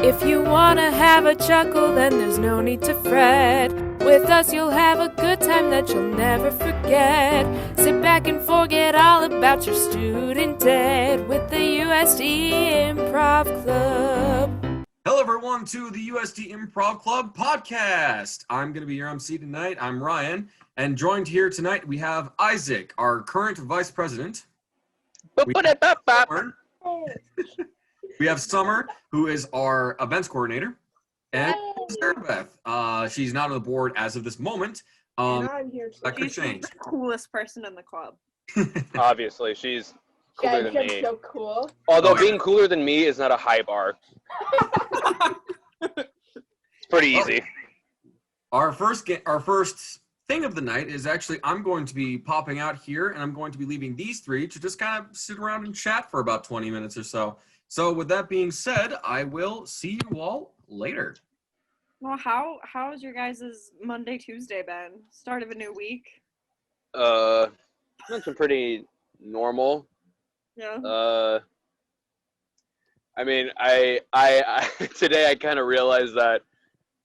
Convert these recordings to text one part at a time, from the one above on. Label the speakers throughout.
Speaker 1: If you wanna have a chuckle, then there's no need to fret. With us you'll have a good time that you'll never forget. Sit back and forget all about your student debt with the USD Improv Club.
Speaker 2: Hello everyone to the USD Improv Club podcast. I'm going to be your MC tonight. I'm Ryan, and joined here tonight we have Isaac, our current vice president. We have Summer, who is our events coordinator, and Sarah. She's not on the board as of this moment.
Speaker 3: I'm here
Speaker 2: that could
Speaker 3: She's
Speaker 2: change.
Speaker 3: the coolest person in the club.
Speaker 4: Obviously, she's cooler than me.
Speaker 3: So cool.
Speaker 4: Although being cooler than me is not a high bar. It's pretty easy.
Speaker 2: Our first thing of the night is actually I'm going to be popping out here, and I'm going to be leaving these three to just kind of sit around and chat for about 20 minutes or so. So with that being said, I will see you all later.
Speaker 3: Well, how's your guys' Monday, Tuesday been? Start of a new week?
Speaker 4: It's been pretty normal.
Speaker 3: Yeah.
Speaker 4: I mean, I today I kind of realized that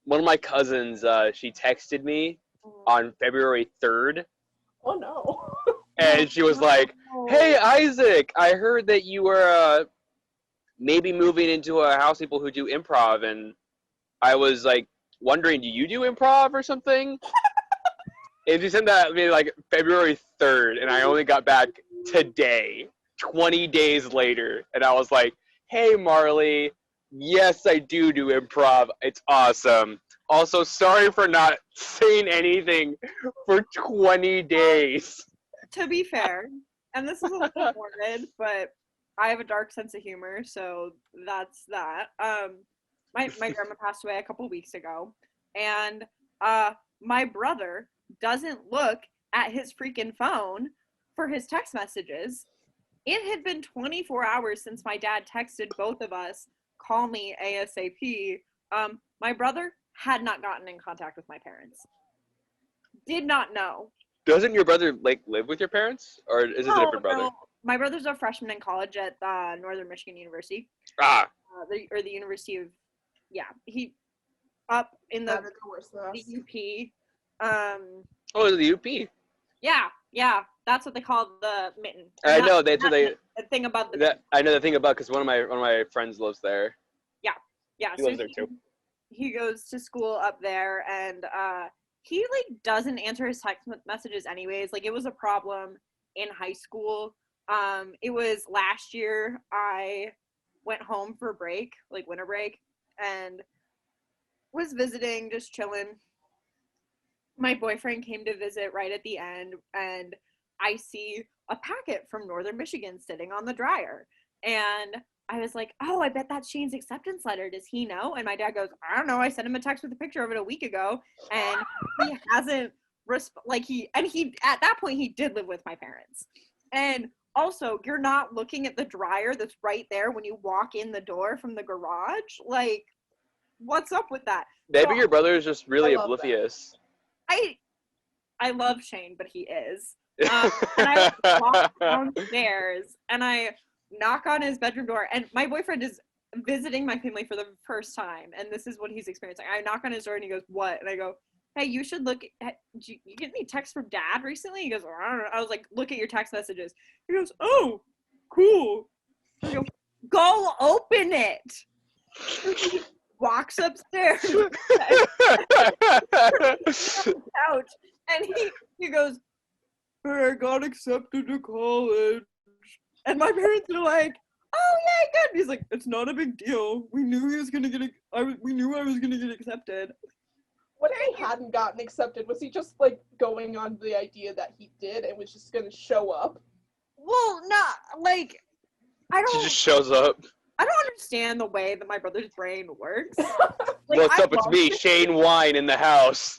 Speaker 4: one of my cousins, she texted me on February 3rd.
Speaker 3: Oh no.
Speaker 4: And she was like, "Hey Isaac, I heard that you were maybe moving into a house people who do improv," and I was like wondering, do you do improv or something? And she sent that to me like February 3rd, and I only got back today, 20 days later, and I was like, "Hey Marley, yes I do improv. It's awesome. Also, sorry for not saying anything for 20 days.
Speaker 3: To be fair, and this is a little morbid, but I have a dark sense of humor, so that's that. My grandma passed away a couple weeks ago, and my brother doesn't look at his freaking phone for his text messages. It had been 24 hours since my dad texted both of us, "Call me ASAP." My brother had not gotten in contact with my parents. Did not know.
Speaker 4: Doesn't your brother like live with your parents, or is it a different brother?
Speaker 3: No. My brother's a freshman in college at Northern Michigan University. The University of, he up in the UP.
Speaker 4: Oh, the UP.
Speaker 3: Yeah, that's what they call the mitten.
Speaker 4: I know that's what they.
Speaker 3: The thing about the.
Speaker 4: That I know the thing about because one of my friends lives there.
Speaker 3: Yeah.
Speaker 4: He lives there too.
Speaker 3: He goes to school up there, and he like doesn't answer his text messages anyways. Like, it was a problem in high school. It was last year. I went home for break, like winter break, and was visiting, just chilling. My boyfriend came to visit right at the end, and I see a packet from Northern Michigan sitting on the dryer, and I was like, "Oh, I bet that's Shane's acceptance letter. Does he know?" And my dad goes, "I don't know. I sent him a text with a picture of it a week ago, and he hasn't he at that point he did live with my parents." And also, you're not looking at the dryer that's right there when you walk in the door from the garage. Like, what's up with that?
Speaker 4: Maybe your brother is just really oblivious.
Speaker 3: I love Shane, but he is. And I walk downstairs and I knock on his bedroom door, and my boyfriend is visiting my family for the first time, and this is what he's experiencing. I knock on his door and he goes, "What?" And I go, "Hey, you should look at, did you get any texts from Dad recently?" He goes, "I don't know." I was like, "Look at your text messages." He goes, "Oh, cool." I go, "Go open it." He walks upstairs couch, and he goes, "I got accepted to college." And my parents are like, "Oh yeah, good." And he's like, "It's not a big deal. We knew he was gonna get. We knew I was gonna get accepted."
Speaker 5: What if he hadn't gotten accepted? Was he just like going on the idea that he did and was just gonna show up?
Speaker 3: Well, not like I don't.
Speaker 4: She just shows up.
Speaker 3: I don't understand the way that my brother's brain works.
Speaker 4: What's up? It's me, Shane Wine, in the house.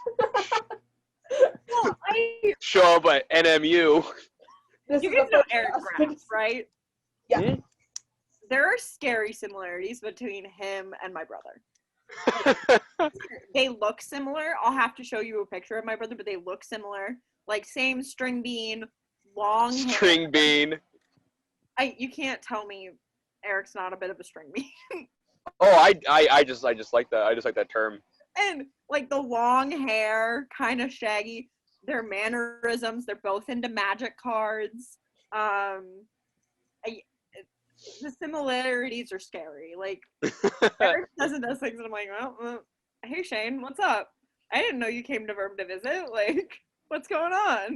Speaker 3: Well,
Speaker 4: Show up at NMU.
Speaker 3: You guys know Eric Graff, right?
Speaker 5: Yeah.
Speaker 4: Hmm?
Speaker 3: There are scary similarities between him and my brother. They look similar. I'll have to show you a picture of my brother, but they look similar. Like, same string bean, long hair.
Speaker 4: String bean.
Speaker 3: You can't tell me Eric's not a bit of a string bean.
Speaker 4: Oh, I just like that. I just like that term.
Speaker 3: And like the long hair, kind of shaggy. Their mannerisms. They're both into magic cards. I, the similarities are scary. Like Eric doesn't those things, and I'm like, well, hey Shane, what's up? I didn't know you came to Verb to visit. Like, what's going on?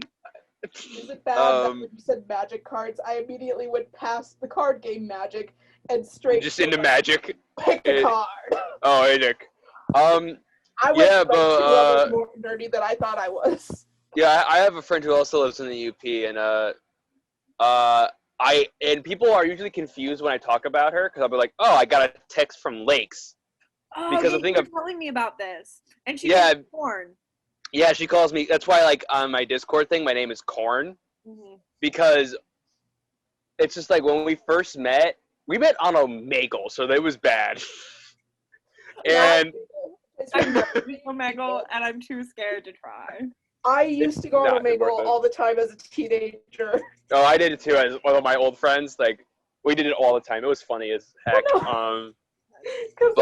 Speaker 5: Is it bad that when you said magic cards, I immediately went past the card game Magic and straight
Speaker 4: Just
Speaker 5: to,
Speaker 4: into
Speaker 5: like,
Speaker 4: magic.
Speaker 5: pick a card.
Speaker 4: Oh, hey Nick.
Speaker 5: I went
Speaker 4: Yeah,
Speaker 5: like,
Speaker 4: but,
Speaker 5: 2 levels more nerdy than I thought I was.
Speaker 4: Yeah, I have a friend who also lives in the UP, and and people are usually confused when I talk about her because I'll be like, oh, I got a text from Lakes.
Speaker 3: Oh,
Speaker 4: Because
Speaker 3: yeah,
Speaker 4: the thing
Speaker 3: you
Speaker 4: of-
Speaker 3: were telling me about this, and she
Speaker 4: Yeah.
Speaker 3: was born.
Speaker 4: Yeah, she calls me. That's why, like, on my Discord thing, my name is Corn,
Speaker 3: Mm-hmm.
Speaker 4: because it's just like when we first met, we met on Omegle, so that was bad. And
Speaker 5: It's
Speaker 3: I'm
Speaker 5: not-
Speaker 3: Omegle, and I'm too scared to try.
Speaker 5: I used to go on
Speaker 4: not worth
Speaker 5: Omegle
Speaker 4: it.
Speaker 5: all the time as a teenager.
Speaker 4: oh, I did it too as one of my old friends. Like, we did it all the time. It was funny as heck.
Speaker 5: Oh, 'Cause,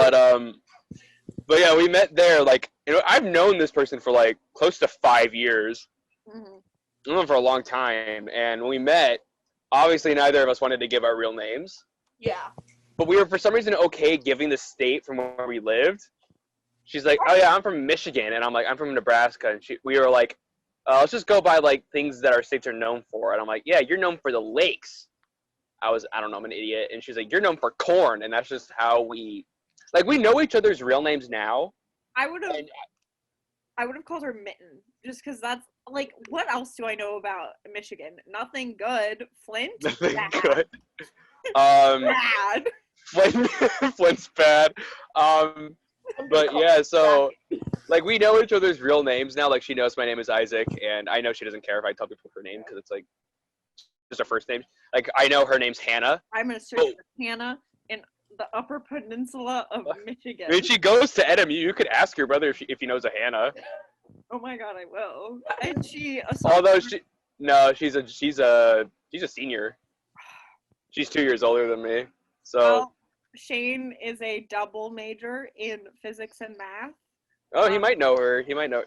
Speaker 4: But yeah, we met there. Like, I've known this person for like close to 5 years.
Speaker 3: Mm-hmm.
Speaker 4: I've known them for a long time. And when we met, obviously neither of us wanted to give our real names.
Speaker 5: yeah.
Speaker 4: But we were for some reason okay giving the state from where we lived. She's like, oh yeah, I'm from Michigan, and I'm like, I'm from Nebraska, and we were like, let's just go by like things that our states are known for, and I'm like, yeah, you're known for the lakes. I don't know, I'm an idiot, and she's like, you're known for corn, and that's just how we know each other's real names now.
Speaker 3: I would have called her Mitten, just because that's like, what else do I know about Michigan? Nothing good. Flint,
Speaker 4: Nothing
Speaker 3: bad.
Speaker 4: good.
Speaker 3: Bad.
Speaker 4: Flint's bad. But yeah, so like we know each other's real names now. Like she knows my name is Isaac, and I know she doesn't care if I tell people her name because it's like just her first name. Like I know her name's Hannah.
Speaker 3: I'm gonna search for Hannah in the Upper Peninsula of Michigan.
Speaker 4: I mean, she goes to NMU. You could ask your brother if he knows a Hannah.
Speaker 3: Oh my god, I will. And she.
Speaker 4: Although she's a senior. She's 2 years older than me. So.
Speaker 3: Well, Shane is a double major in physics and math.
Speaker 4: Oh, he might know her. He might know.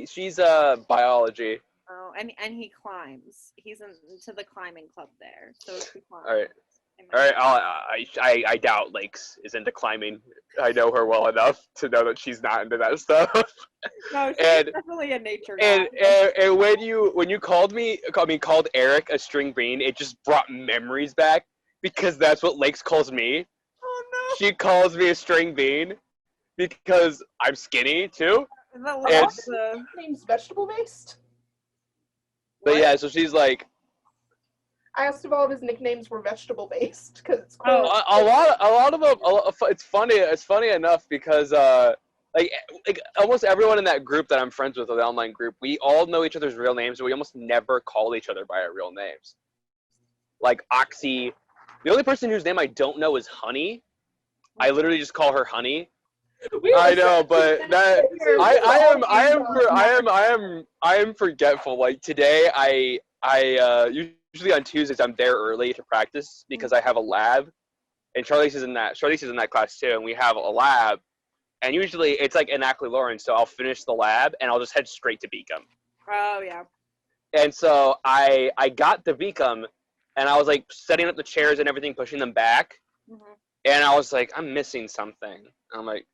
Speaker 4: She's biology.
Speaker 3: Oh, and he climbs. He's into the climbing club there. So he climbs.
Speaker 4: All right. All right. I doubt Lakes is into climbing. I know her well enough to know that she's not into that stuff.
Speaker 3: No, she's
Speaker 4: And-
Speaker 3: definitely a nature guy.
Speaker 4: And when you called Eric a string bean, it just brought memories back because that's what Lakes calls me.
Speaker 3: Oh no.
Speaker 4: She calls me a string bean because I'm skinny too.
Speaker 3: Is that
Speaker 4: It's-
Speaker 3: the
Speaker 5: Name's vegetable based.
Speaker 4: But yeah, so she's like
Speaker 5: I asked if all of his nicknames were vegetable based because it's cool.
Speaker 3: Oh.
Speaker 4: a lot of them. It's funny. It's funny enough because like almost everyone in that group that I'm friends with, the online group, we all know each other's real names, but we almost never call each other by our real names. Like Oxy, the only person whose name I don't know is Honey. I literally just call her Honey. I know, but that I am forgetful. Like today, I usually on Tuesdays I'm there early to practice because I have a lab, and Charlize is in that class too, and we have a lab, and usually it's like in Ackley Lawrence, so I'll finish the lab and I'll just head straight to Beacom.
Speaker 3: Oh yeah.
Speaker 4: And so I got to Beacom, and I was like setting up the chairs and everything, pushing them back,
Speaker 3: Mm-hmm.
Speaker 4: and I was like, I'm missing something. I'm like,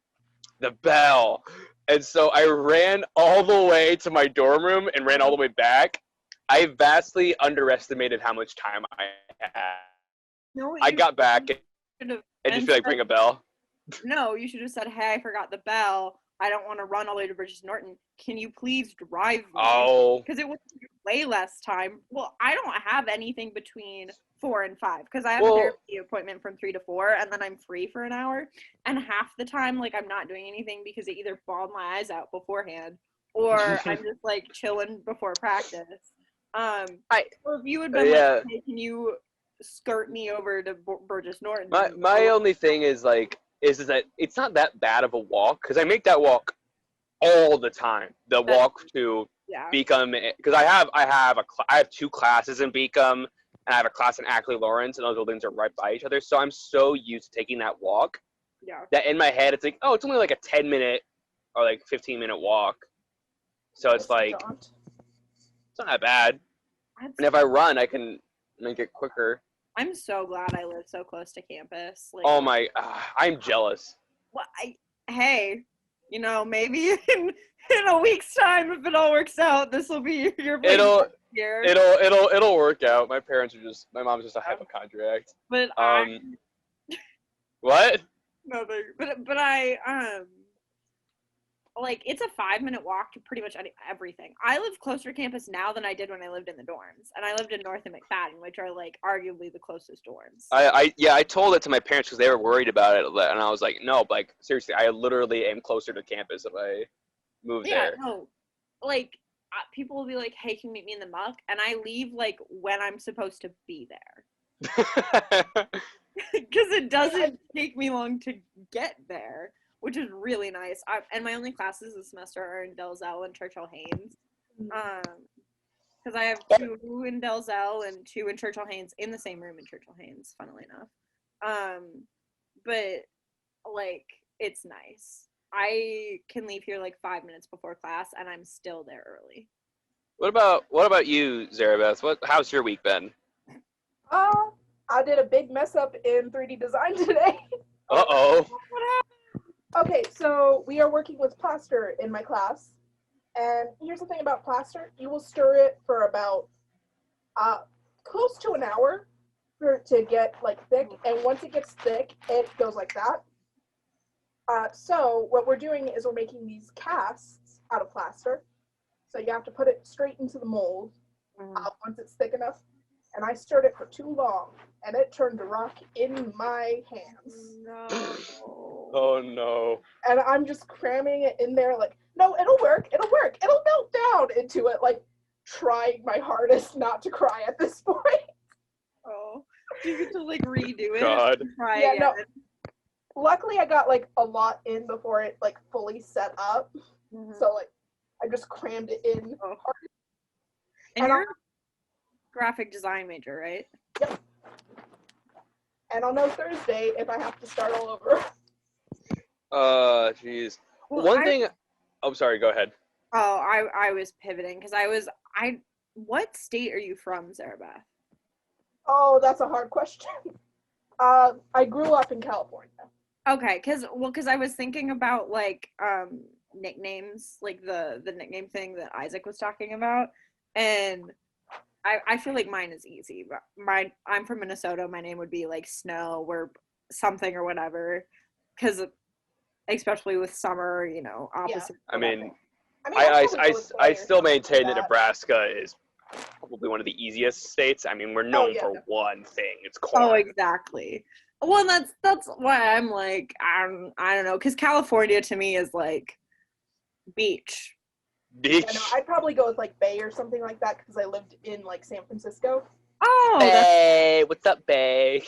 Speaker 4: the bell. And so I ran all the way to my dorm room and ran all the way back. I vastly underestimated how much time I had.
Speaker 3: No,
Speaker 4: I got back
Speaker 3: should've-
Speaker 4: and just feel like ring a bell.
Speaker 3: No, you should have said, "Hey, I forgot the bell. I don't want to run all the way to Bridges Norton. Can you please drive me?"
Speaker 4: Oh,
Speaker 3: Because it would take way less time. Well, I don't have anything between 4 and 5 because I have
Speaker 4: Well-
Speaker 3: a therapy appointment from 3 to 4, and then I'm free for an hour. And half the time, like, I'm not doing anything because it either bawled my eyes out beforehand, or I'm just like chilling before practice. So if you had been
Speaker 4: yeah.
Speaker 3: like, "Hey, can you skirt me over to Burgess Norton?"
Speaker 4: my only thing is like is that it's not that bad of a walk because I make that walk all the time. The walk to
Speaker 3: Yeah.
Speaker 4: Beacom, because I have 2 classes in Beacom and I have a class in Ackley Lawrence, and those buildings are right by each other. So I'm so used to taking that walk
Speaker 3: Yeah.
Speaker 4: that in my head it's like, oh, it's only like a 10-minute or like 15-minute walk. So it's like
Speaker 5: Jaunt.
Speaker 4: it's not that bad.
Speaker 3: That's-
Speaker 4: And if I run, I can make it quicker.
Speaker 3: I'm so glad I live so close to campus. Like,
Speaker 4: Oh my, I'm jealous.
Speaker 3: well, hey, you know, maybe in a week's time, if it all works out, this will be your place here.
Speaker 4: It'll work out. My mom's just a hypochondriac.
Speaker 3: But
Speaker 4: What?
Speaker 3: nothing. But I like it's a 5-minute walk to pretty much everything. I live closer to campus now than I did when I lived in the dorms, and I lived in North and McFadden, which are like arguably the closest dorms.
Speaker 4: I told it to my parents because they were worried about it, and I was like, no, like seriously, I literally am closer to campus if I move there.
Speaker 3: No, like people will be like, "Hey, can you meet me in the muck?" And I leave like when I'm supposed to be there, because it doesn't take me long to get there, which is really nice. And my only classes this semester are in Dalzell and Churchill Haynes, because I have 2 in Dalzell and 2 in Churchill Haynes in the same room in Churchill Haynes, funnily enough. But like it's nice. I can leave here like 5 minutes before class, and I'm still there early.
Speaker 4: What about you, Zarabeth? How's your week been?
Speaker 5: I did a big mess up in 3D design today.
Speaker 4: Uh-oh.
Speaker 5: Okay, so we are working with plaster in my class, and here's the thing about plaster: you will stir it for about close to an hour to get like thick, and once it gets thick, it goes like that. So what we're doing is we're making these casts out of plaster. So you have to put it straight into the mold once it's thick enough. And I stirred it for too long, and it turned to rock in my hands.
Speaker 3: No.
Speaker 4: Oh no.
Speaker 5: And I'm just cramming it in there like, no, it'll work, it'll melt down into it, like trying my hardest not to cry at this point.
Speaker 3: Oh. Do you get to like redo it?
Speaker 4: God.
Speaker 3: And try
Speaker 5: Yeah,
Speaker 3: again?
Speaker 5: no. Luckily I got like a lot in before it like fully set up.
Speaker 3: Mhm.
Speaker 5: So like I just crammed it in.
Speaker 3: Oh.
Speaker 5: And
Speaker 3: And you're a graphic design major, right?
Speaker 5: And I'll know Thursday if I have to start all over.
Speaker 4: Jeez.
Speaker 3: Well,
Speaker 4: I'm sorry, go ahead.
Speaker 3: Oh, I was pivoting because what state are you from, Zarabeth?
Speaker 5: Oh, that's a hard question. I grew up in California.
Speaker 3: Okay, because I was thinking about like nicknames, like the nickname thing that Isaac was talking about, and I feel like mine is easy. But I'm from Minnesota. My name would be like Snow or something or whatever, because especially with summer, you know, opposite.
Speaker 4: I mean,
Speaker 5: I
Speaker 4: still maintain that Nebraska is probably one of the easiest states. I mean, we're known for one thing. It's corn.
Speaker 3: Oh, exactly. Well, that's why I'm like, I don't know, because California to me is like beach.
Speaker 4: Beach.
Speaker 5: Yeah, no, I'd probably go with like Bay or something like that because I lived in like San Francisco.
Speaker 3: Oh,
Speaker 4: Bay. What's up, Bay?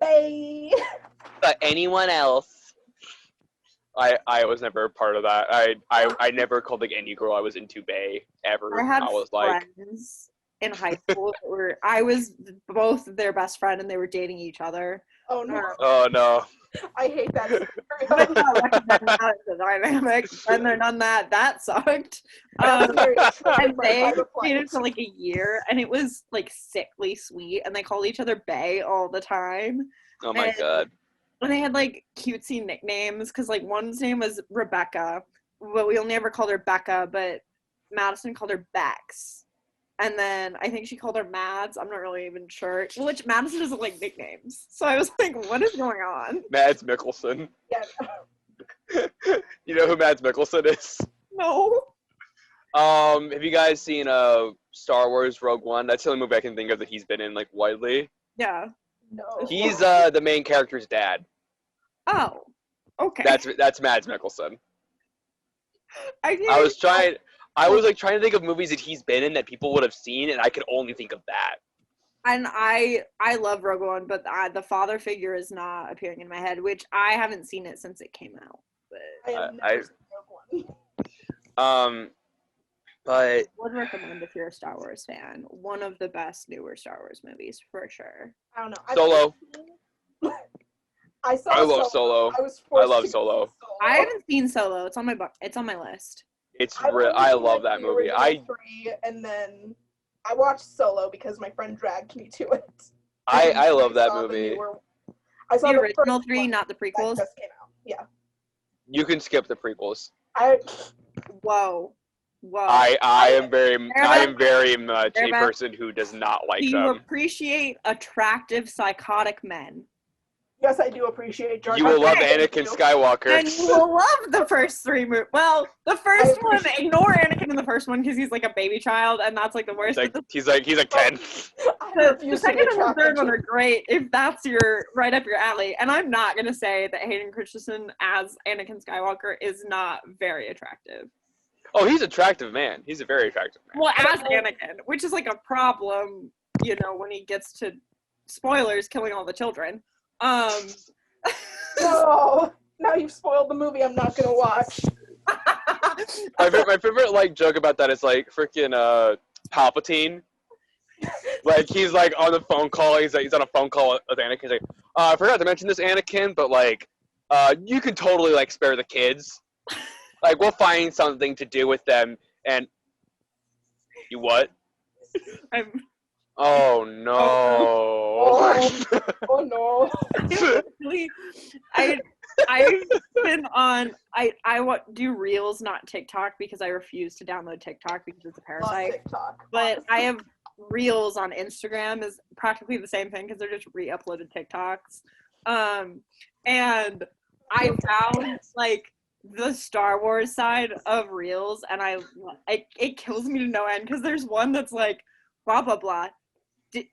Speaker 5: Bay.
Speaker 4: But anyone else? I was never a part of that. I never called like any girl I was into Bay ever.
Speaker 3: I had
Speaker 4: was like
Speaker 3: friends in high school that I was both their best friend and they were dating each other.
Speaker 5: Oh no.
Speaker 4: Oh no.
Speaker 5: I hate that.
Speaker 3: But no, that's not the dynamic. And then on that sucked.
Speaker 5: That's very true,
Speaker 3: And
Speaker 5: but
Speaker 3: they
Speaker 5: I replied.
Speaker 3: dated for like a year, and it was like sickly sweet, and they called each other Bae all the time.
Speaker 4: Oh my god.
Speaker 3: And they had like cutesy nicknames because like one's name was Rebecca, but we only ever called her Becca, but Madison called her Bex. And then I think she called her Mads. I'm not really even sure. Which Madison doesn't like nicknames. So I was like, what is going on?
Speaker 4: Mads Mikkelsen.
Speaker 5: Yeah.
Speaker 4: You know who Mads Mikkelsen is?
Speaker 3: No.
Speaker 4: Have you guys seen Star Wars Rogue One? That's the only movie I can think of that he's been in like widely.
Speaker 3: Yeah.
Speaker 5: No.
Speaker 4: He's the main character's dad.
Speaker 3: Oh. Okay.
Speaker 4: That's Mads Mikkelsen.
Speaker 3: I
Speaker 4: was trying to think of movies that he's been in that people would have seen, and I could only think of that.
Speaker 3: And I love Rogue One, but the father figure is not appearing in my head, which I haven't seen it since it came out. But
Speaker 5: I have never seen Rogue One.
Speaker 4: But
Speaker 3: would recommend if you're a Star Wars fan. One of the best newer Star Wars movies for sure.
Speaker 5: I don't know.
Speaker 4: Solo.
Speaker 5: I saw.
Speaker 4: I love Solo.
Speaker 5: I was forced
Speaker 4: I love
Speaker 5: to
Speaker 4: Solo.
Speaker 5: see
Speaker 3: I haven't seen Solo. It's on my it's on my list.
Speaker 4: It's
Speaker 5: I've
Speaker 4: real.
Speaker 5: only
Speaker 4: I
Speaker 5: seen,
Speaker 4: love
Speaker 5: like,
Speaker 4: that
Speaker 5: the
Speaker 4: movie.
Speaker 5: original 3, and then I watched Solo because my friend dragged me to it. And
Speaker 4: I love that
Speaker 5: saw the
Speaker 4: movie.
Speaker 5: I saw
Speaker 3: The
Speaker 5: the
Speaker 3: original
Speaker 5: first
Speaker 3: 3,
Speaker 5: one
Speaker 3: not the
Speaker 5: that
Speaker 3: prequels.
Speaker 5: just came out. Yeah.
Speaker 4: You can skip the prequels.
Speaker 3: Whoa.
Speaker 4: I am very much
Speaker 3: They're
Speaker 4: a
Speaker 3: back.
Speaker 4: person who does not like
Speaker 3: Do you
Speaker 4: them.
Speaker 3: appreciate attractive, psychotic men?
Speaker 5: Yes, I do appreciate Jar
Speaker 4: You
Speaker 5: Jar
Speaker 4: will love
Speaker 5: Binks.
Speaker 4: Anakin Skywalker.
Speaker 3: Then you will love the first 3 movies. Well, the first
Speaker 5: I
Speaker 3: one,
Speaker 5: appreciate-
Speaker 3: ignore Anakin in the first one because he's like a baby child, and that's like the worst.
Speaker 4: He's like 10.
Speaker 5: I
Speaker 3: The
Speaker 5: refuse to be
Speaker 3: second and the
Speaker 5: attracted
Speaker 3: third
Speaker 5: to
Speaker 3: one are great if that's your right up your alley. And I'm not gonna say that Hayden Christensen as Anakin Skywalker is not very attractive.
Speaker 4: Oh, he's an attractive man. He's a very attractive man.
Speaker 3: Well, as Anakin, which is like a problem, you know, when he gets to spoilers, killing all the children.
Speaker 5: No, now you've spoiled the movie I'm not gonna watch.
Speaker 4: My favorite like joke about that is like freaking Palpatine. Like he's like on the phone call. He's on a phone call with Anakin. He's like, I forgot to mention this, Anakin, but like, you can totally like spare the kids. Like we'll find something to do with them. And you what?
Speaker 3: I'm
Speaker 4: Oh no.
Speaker 5: Oh no.
Speaker 3: I've been on I do Reels, not TikTok, because I refuse to download TikTok because it's a
Speaker 5: Love
Speaker 3: parasite.
Speaker 5: TikTok.
Speaker 3: But I have Reels on Instagram is practically the same thing because they're just re-uploaded TikToks. And I found like the Star Wars side of Reels, and it kills me to no end because there's one that's like blah blah blah,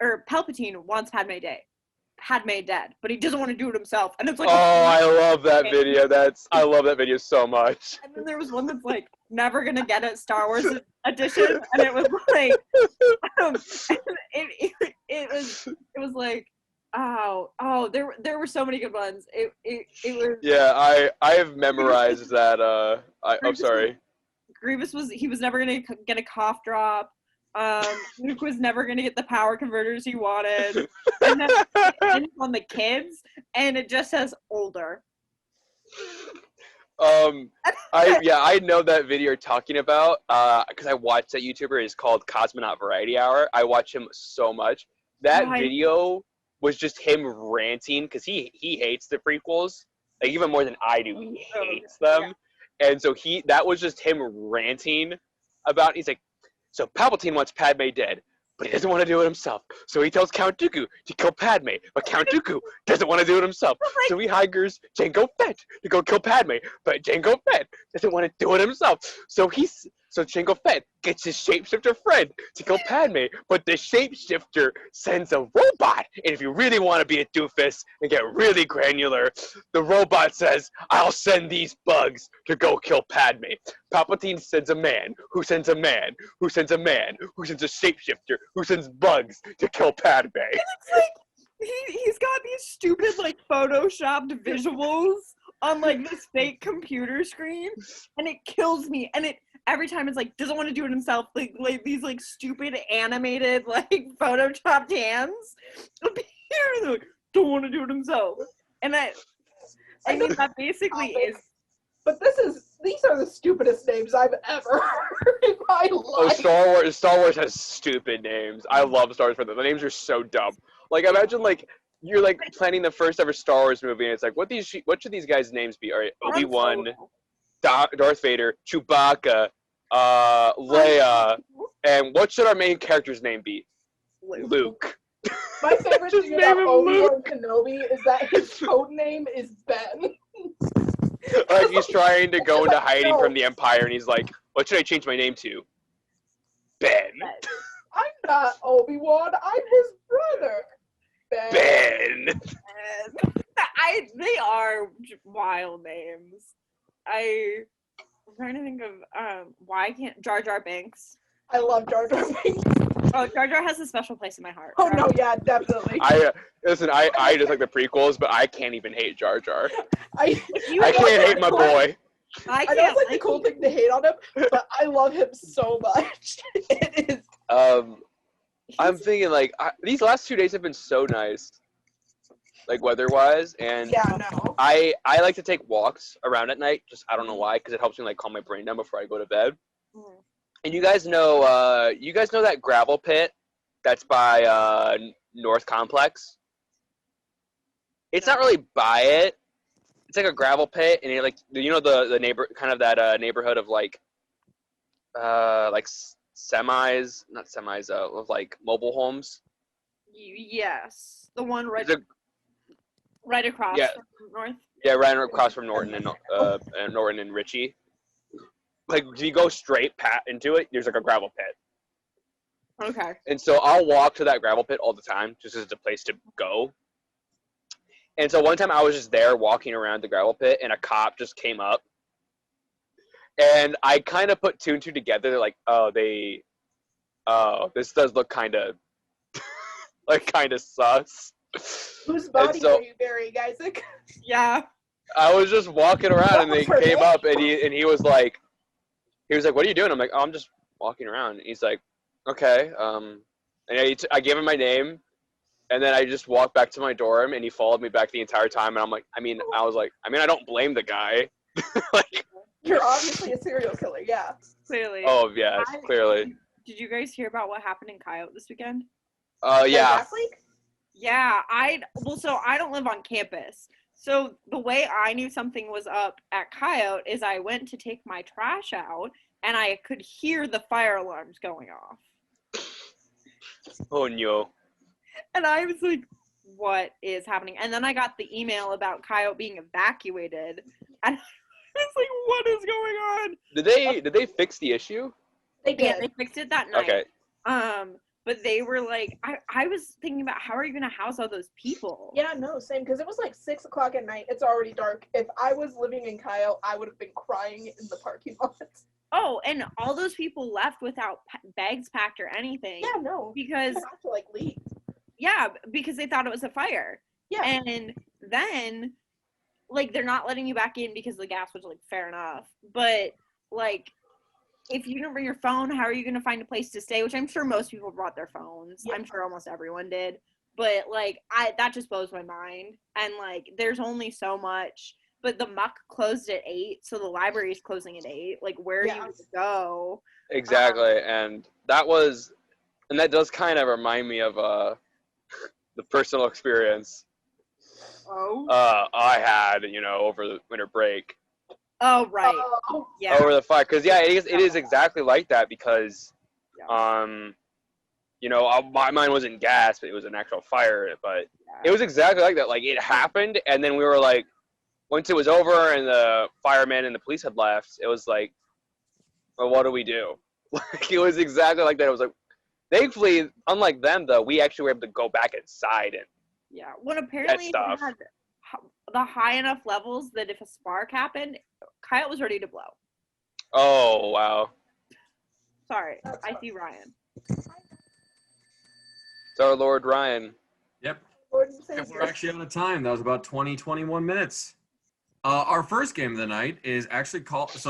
Speaker 3: or Palpatine wants Padme dead, but he doesn't want to do it himself, and it's like,
Speaker 4: Oh, I love that video. I love that video so much.
Speaker 3: And then there was one that's like never gonna get it, Star Wars edition, and it was like, it was like, there were so many good ones. It was.
Speaker 4: Yeah, I have memorized that. I'm sorry.
Speaker 3: Grievous was never gonna get a cough drop. Luke was never gonna get the power converters he wanted, and then it ends on the kids, and it just says older.
Speaker 4: I know that video you're talking about because I watched that YouTuber. It's called Cosmonaut Variety Hour. I watch him so much. That video was just him ranting because he hates the prequels, like even more than I do. He hates them, and so that was just him ranting about. He's like, so Palpatine wants Padme dead, but he doesn't want to do it himself. So he tells Count Dooku to kill Padme, but Count Dooku doesn't want to do it himself. So he hires Jango Fett to go kill Padme, but Jango Fett doesn't want to do it himself. So Jango Fett gets his shapeshifter friend to kill Padme, but the shapeshifter sends a robot. And if you really want to be a doofus and get really granular, the robot says, I'll send these bugs to go kill Padme. Palpatine sends a man, who sends a man, who sends a man, who sends a shapeshifter, who sends bugs to kill Padme.
Speaker 3: It's like, he's got these stupid, like, photoshopped visuals on, like, this fake computer screen, and it kills me. And every time it's like, doesn't want to do it himself, like these like stupid animated like photoshopped hands appear, and they're like, don't want to do it himself. And I mean that basically is.
Speaker 5: But these are the stupidest names I've ever heard in my
Speaker 4: Oh,
Speaker 5: life.
Speaker 4: Star Wars has stupid names. I love Star Wars for them. The names are so dumb. Like imagine like you're like planning the first ever Star Wars movie, and it's like, what should these guys' names be? All right, Obi-Wan, Darth Vader, Chewbacca, Leia, and what should our main character's name be? Luke.
Speaker 5: My favorite
Speaker 4: Just
Speaker 5: thing
Speaker 4: name
Speaker 5: about
Speaker 4: him
Speaker 5: Obi-Wan Kenobi is that his code name is Ben.
Speaker 4: Like he's trying to go into hiding from the Empire, and he's like, what should I change my name to? Ben.
Speaker 5: I'm not Obi-Wan, I'm his brother.
Speaker 4: Ben.
Speaker 3: They are wild names. I'm trying to think of why can't Jar Jar Binks.
Speaker 5: I love Jar Jar Binks.
Speaker 3: Oh, Jar Jar has a special place in my heart.
Speaker 5: Oh no, yeah, definitely.
Speaker 4: I just like the prequels, but I can't even hate Jar Jar.
Speaker 5: I
Speaker 4: can't hate my boy.
Speaker 3: I
Speaker 5: know
Speaker 3: can't
Speaker 5: it's like the cool thing to hate on him, but I love him so much. It is.
Speaker 4: I'm thinking like these last 2 days have been so nice. like weather-wise, and
Speaker 5: Yeah, no.
Speaker 4: I like to take walks around at night. Just I don't know why, because it helps me like calm my brain down before I go to bed.
Speaker 3: Mhm.
Speaker 4: And you guys know that gravel pit that's by North Complex? It's not really by it. It's like a gravel pit, and the neighbor kind of that neighborhood of like semis, not semis, of like mobile homes.
Speaker 3: Yes, the one right
Speaker 4: There's
Speaker 3: right across
Speaker 4: Yeah.
Speaker 3: from North.
Speaker 4: Yeah, right across from Norton and Norton and Ritchie. Like, if you go straight into it, there's like a gravel pit.
Speaker 3: Okay.
Speaker 4: And so I'll walk to that gravel pit all the time, just as a place to go. And so one time I was just there walking around the gravel pit, and a cop just came up. And I kind of put two and two together, like, this does look kind of, like, kind of sus.
Speaker 5: Whose body
Speaker 4: so-
Speaker 5: are you burying, Isaac?
Speaker 3: Yeah.
Speaker 4: I was just walking around, and they
Speaker 5: For
Speaker 4: came
Speaker 5: me?
Speaker 4: up, and he was like, what are you doing? I'm like, oh, I'm just walking around. And he's like, okay. And I gave him my name, and then I just walked back to my dorm, and he followed me back the entire time. And I'm like, I don't blame the guy. Like,
Speaker 5: You're obviously a serial killer, yeah.
Speaker 3: Clearly.
Speaker 4: oh yes, clearly.
Speaker 3: Did you guys hear about what happened in Coyote this weekend?
Speaker 4: Yeah.
Speaker 5: Last week?
Speaker 3: Yeah, so I don't live on campus. So the way I knew something was up at Coyote is I went to take my trash out, and I could hear the fire alarms going off.
Speaker 4: Oh no.
Speaker 3: And I was like, what is happening? And then I got the email about Coyote being evacuated, and I was like, what is going on?
Speaker 4: Did they fix the issue?
Speaker 5: They did.
Speaker 3: Yeah, they fixed it that night.
Speaker 4: Okay.
Speaker 3: But they were like, I was thinking about how are you gonna house all those people?
Speaker 5: Yeah, no, same. Because it was like 6 o'clock at night. It's already dark. If I was living in Kyle, I would have been crying in the parking lot.
Speaker 3: Oh, and all those people left without bags packed or anything.
Speaker 5: Yeah, no.
Speaker 3: Because
Speaker 5: You have to like leave.
Speaker 3: yeah, because they thought it was a fire.
Speaker 5: Yeah.
Speaker 3: And then like they're not letting you back in because the gas was like fair enough. But like if you don't bring your phone, how are you going to find a place to stay? Which I'm sure most people brought their phones.
Speaker 5: Yeah.
Speaker 3: I'm sure almost everyone did. But like that just blows my mind. And like there's only so much. But the Muck closed at 8, so the library is closing at 8. Like where do you go?
Speaker 4: Exactly, and that does kind of remind me of the personal experience
Speaker 3: Oh.
Speaker 4: I had, over the winter break.
Speaker 3: Oh right.
Speaker 5: Oh,
Speaker 3: Yeah.
Speaker 4: Over the fire, because it is exactly like that, because
Speaker 3: Yeah.
Speaker 4: my mine wasn't gas, but it was an actual fire. But
Speaker 3: Yeah.
Speaker 4: it was exactly like that. Like, it happened, and then we were like, once it was over and the firemen and the police had left, it was like, well, what do we do? Like, it was exactly like that. It was like, thankfully, unlike them though, we actually were able to go back inside and
Speaker 3: Yeah. Well, apparently it
Speaker 4: stuff.
Speaker 3: had the high enough levels that if a spark happened, Coyote was ready to blow.
Speaker 4: oh wow.
Speaker 3: Sorry,
Speaker 5: That's
Speaker 3: I
Speaker 5: fine.
Speaker 3: see Ryan.
Speaker 4: It's our Lord Ryan.
Speaker 2: Yep.
Speaker 5: Lord and
Speaker 2: Yeah,
Speaker 5: Savior.
Speaker 2: we're actually out of time. That was about 21 minutes. Our first game of the night is actually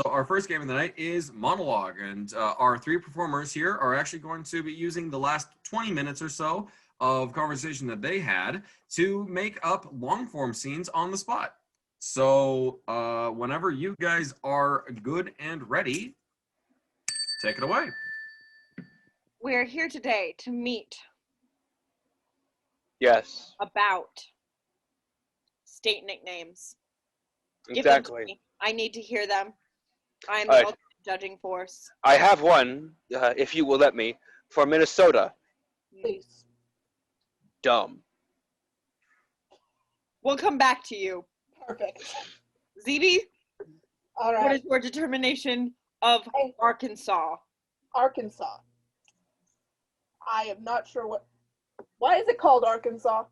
Speaker 2: our first game of the night is Monologue. And our 3 performers here are actually going to be using the last 20 minutes or so of conversation that they had to make up long form scenes on the spot. So whenever you guys are good and ready, take it away.
Speaker 3: We're here today to meet
Speaker 4: Yes,
Speaker 3: about state nicknames. Give them to
Speaker 4: exactly.
Speaker 3: me. I need to hear them. I'm the
Speaker 4: Alright.
Speaker 3: ultimate judging force.
Speaker 4: I have one, if you will let me, for Minnesota.
Speaker 5: Please.
Speaker 4: Dumb.
Speaker 3: We'll come back to you.
Speaker 5: Perfect.
Speaker 3: ZB,
Speaker 5: All
Speaker 3: what
Speaker 5: right.
Speaker 3: is your determination of
Speaker 5: Hey.
Speaker 3: Arkansas?
Speaker 5: Arkansas. I am not sure what. Why is it called Arkansas?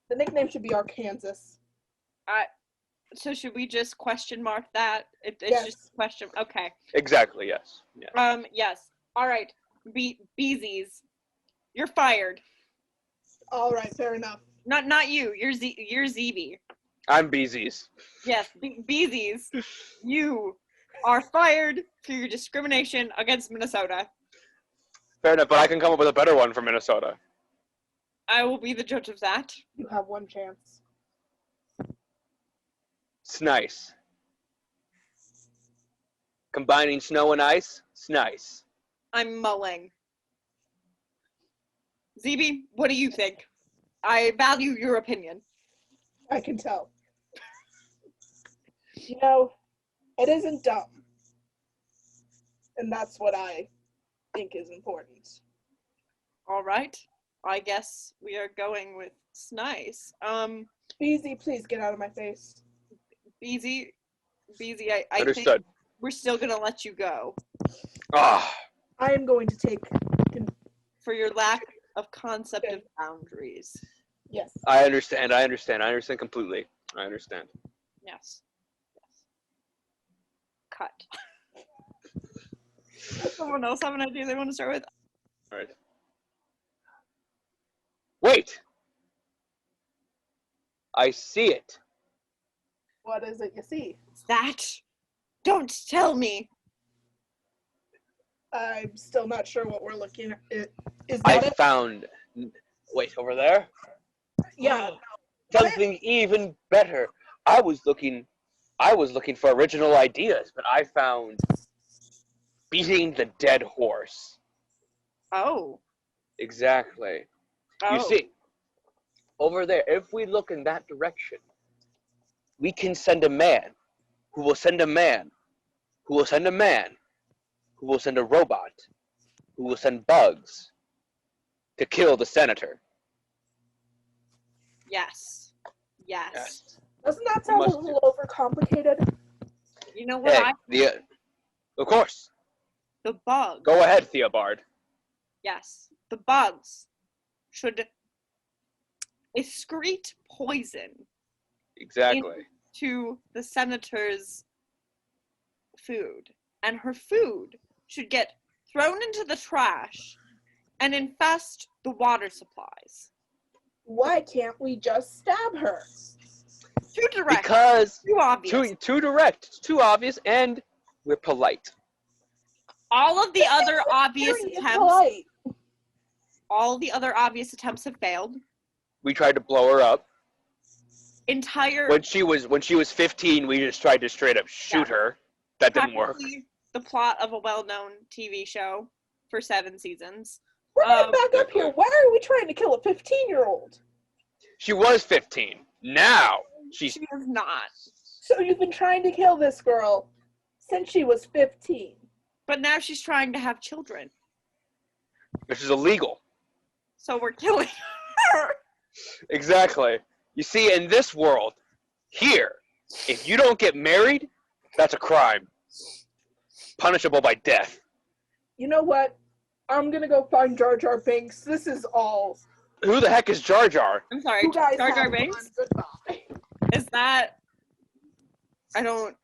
Speaker 5: The nickname should be Arkansas.
Speaker 3: So should we just question mark that? It's
Speaker 5: Yes.
Speaker 3: just a question. Okay.
Speaker 4: Exactly, yes. Yeah.
Speaker 3: Yes. All right. Beezies, you're fired.
Speaker 5: All right, fair enough.
Speaker 3: Not you. You're ZB.
Speaker 4: I'm Beezies.
Speaker 3: Yes, Beezies, you are fired for your discrimination against Minnesota.
Speaker 4: Fair enough, but I can come up with a better one for Minnesota.
Speaker 3: I will be the judge of that.
Speaker 5: You have one chance.
Speaker 4: It's nice. Combining snow and ice, it's nice.
Speaker 3: I'm mulling. ZB, what do you think? I value your opinion.
Speaker 5: I can tell. You know, it isn't dumb. And that's what I think is important.
Speaker 3: All right. I guess we are going with Snice.
Speaker 5: Beezy, please get out of my face.
Speaker 3: Beezy, I think
Speaker 4: Understood.
Speaker 3: we're still gonna let you go
Speaker 4: Ah,
Speaker 5: I am going to take.
Speaker 3: for your lack of concept of boundaries.
Speaker 5: Yes.
Speaker 4: I understand completely. I understand.
Speaker 3: Yes. Cut. Someone else have an idea they want to start with?
Speaker 4: All right. Wait! I see it.
Speaker 5: What is it you see?
Speaker 3: That? Don't tell me.
Speaker 5: I'm still not sure what we're looking at. Is
Speaker 4: I
Speaker 5: that it?
Speaker 4: found. Wait, over there?
Speaker 5: Yeah.
Speaker 4: Something even better. I was looking for original ideas, but I found beating the dead horse.
Speaker 3: Oh.
Speaker 4: Exactly.
Speaker 3: Oh.
Speaker 4: You see, over there, if we look in that direction, we can send a man who will send a man who will send a man who will send a robot who will send bugs to kill the senator.
Speaker 3: Yes. Yes.
Speaker 5: Doesn't that sound a
Speaker 4: Must
Speaker 5: little overcomplicated?
Speaker 3: You know what?
Speaker 4: Hey, of course.
Speaker 3: The bugs.
Speaker 4: Go ahead, Theobard.
Speaker 3: Yes. The bugs should excrete poison
Speaker 4: Exactly.
Speaker 3: to the senator's food. And her food should get thrown into the trash and infest the water supplies.
Speaker 5: Why can't we just stab her?
Speaker 3: Too direct.
Speaker 4: Because
Speaker 3: Too obvious.
Speaker 4: too direct, it's too obvious, and we're polite.
Speaker 3: All of the other obvious
Speaker 5: Very
Speaker 3: attempts.
Speaker 5: impolite.
Speaker 3: All the other obvious attempts have failed.
Speaker 4: We tried to blow her up.
Speaker 3: Entire.
Speaker 4: When she was 15, we just tried to straight up shoot her. That didn't work.
Speaker 3: practically The plot of a well-known TV show for 7 seasons.
Speaker 5: We're getting back up here. Why are we trying to kill a 15-year-old?
Speaker 4: She was 15. Now she's
Speaker 3: She is not.
Speaker 5: So you've been trying to kill this girl since she was 15.
Speaker 3: But now she's trying to have children.
Speaker 4: which is illegal.
Speaker 3: So we're killing her.
Speaker 4: Exactly. You see, in this world, here, if you don't get married, that's a crime. Punishable by death.
Speaker 5: You know what? I'm gonna go find Jar Jar Binks. This is all.
Speaker 4: Who the heck is Jar Jar?
Speaker 3: I'm sorry,
Speaker 5: You guys
Speaker 3: Jar Jar
Speaker 5: have
Speaker 3: Binks?
Speaker 5: fun. Goodbye.
Speaker 3: Is that... I don't...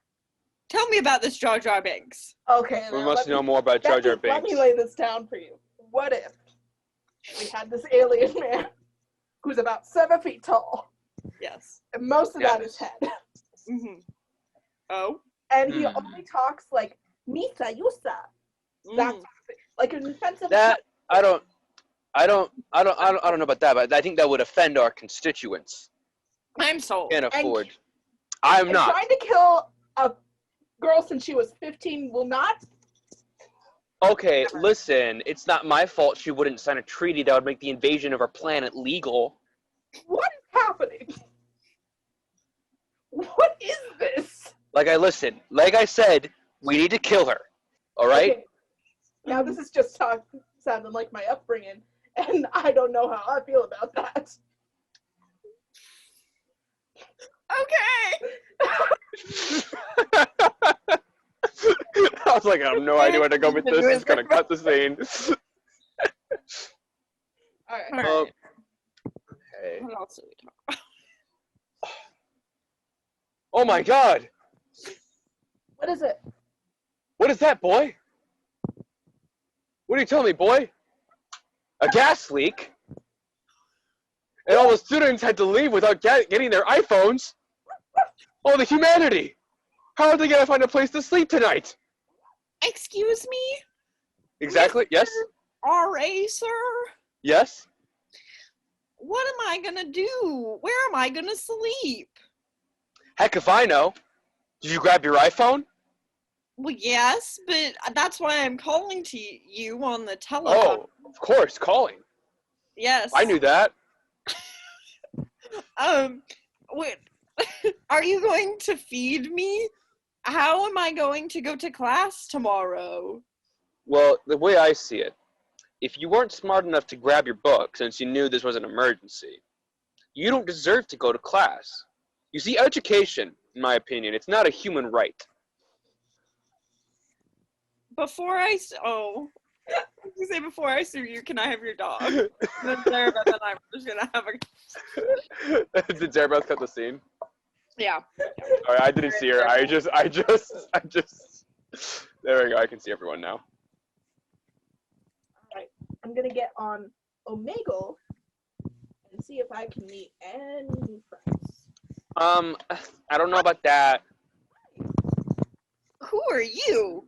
Speaker 3: Tell me about this Jar Jar Binks.
Speaker 5: Okay.
Speaker 4: We
Speaker 5: now
Speaker 4: must
Speaker 5: let me-
Speaker 4: know more about Jar Jar
Speaker 5: Let
Speaker 4: Binks.
Speaker 5: me lay this down for you. What if we had this alien man who's about 7 feet tall,
Speaker 3: Yes.
Speaker 5: and most of that is head,
Speaker 3: Mm-hmm. Oh?
Speaker 5: and he
Speaker 4: Hmm.
Speaker 5: only talks like Misa Yusa, that sort of thing, like an offensive.
Speaker 4: That I don't know about that, but I think that would offend our constituents.
Speaker 3: I'm sold.
Speaker 4: Can't afford. I'm
Speaker 5: and
Speaker 4: not.
Speaker 5: trying to kill a girl since she was 15 will not.
Speaker 4: Okay, listen, it's not my fault she wouldn't sign a treaty that would make the invasion of our planet legal.
Speaker 5: What is happening? What is this?
Speaker 4: Like I said, we need to kill her. All right?
Speaker 5: Okay. Now this is just sounding like my upbringing, and I don't know how I feel about that.
Speaker 3: Okay!
Speaker 4: I was like, I have no idea where to go with this. It's gonna cut the scene.
Speaker 5: All right.
Speaker 3: Alright.
Speaker 4: Hey.
Speaker 3: What else do we talk about?
Speaker 4: Oh my God!
Speaker 5: What is it?
Speaker 4: What is that, boy? What are you telling me, boy? A gas leak? And all the students had to leave without getting their iPhones? Oh, the humanity! How are they gonna find a place to sleep tonight?
Speaker 3: Excuse me?
Speaker 4: Exactly, yes?
Speaker 3: R.A., sir?
Speaker 4: Yes?
Speaker 3: what am I gonna do? Where am I gonna sleep?
Speaker 4: Heck if I know. Did you grab your iPhone?
Speaker 3: Well, yes, but that's why I'm calling to you on the telephone.
Speaker 4: Oh, of course, calling.
Speaker 3: Yes.
Speaker 4: I knew that.
Speaker 3: Wait, are you going to feed me? How am I going to go to class tomorrow?
Speaker 4: Well, the way I see it, if you weren't smart enough to grab your book since you knew this was an emergency, you don't deserve to go to class. You see, education, in my opinion, it's not a human right.
Speaker 3: Before I you say before I sue you, can I have your dog? And then Sarah, but then I'm just gonna have a.
Speaker 4: Did Zarabeth cut the scene?
Speaker 3: Yeah.
Speaker 4: All right, I didn't see her. I just. There we go. I can see everyone now.
Speaker 5: Alright, I'm gonna get on Omegle and see if I can meet any new friends.
Speaker 4: I don't know about that.
Speaker 3: Who are you?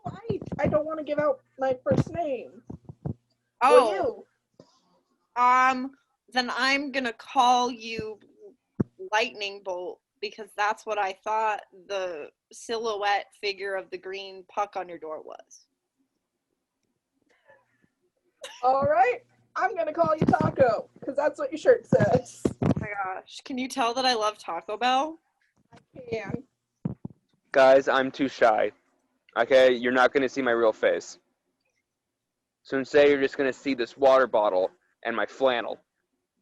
Speaker 5: Oh, I don't want to give out my first name.
Speaker 3: Oh.
Speaker 5: Or you.
Speaker 3: Then I'm gonna call you Lightning Bolt because that's what I thought the silhouette figure of the green puck on your door was.
Speaker 5: Alright, I'm gonna call you Taco, because that's what your shirt says.
Speaker 3: Oh my gosh. Can you tell that I love Taco Bell?
Speaker 5: I can.
Speaker 4: Guys, I'm too shy. Okay, you're not gonna see my real face. So instead, you're just gonna see this water bottle and my flannel.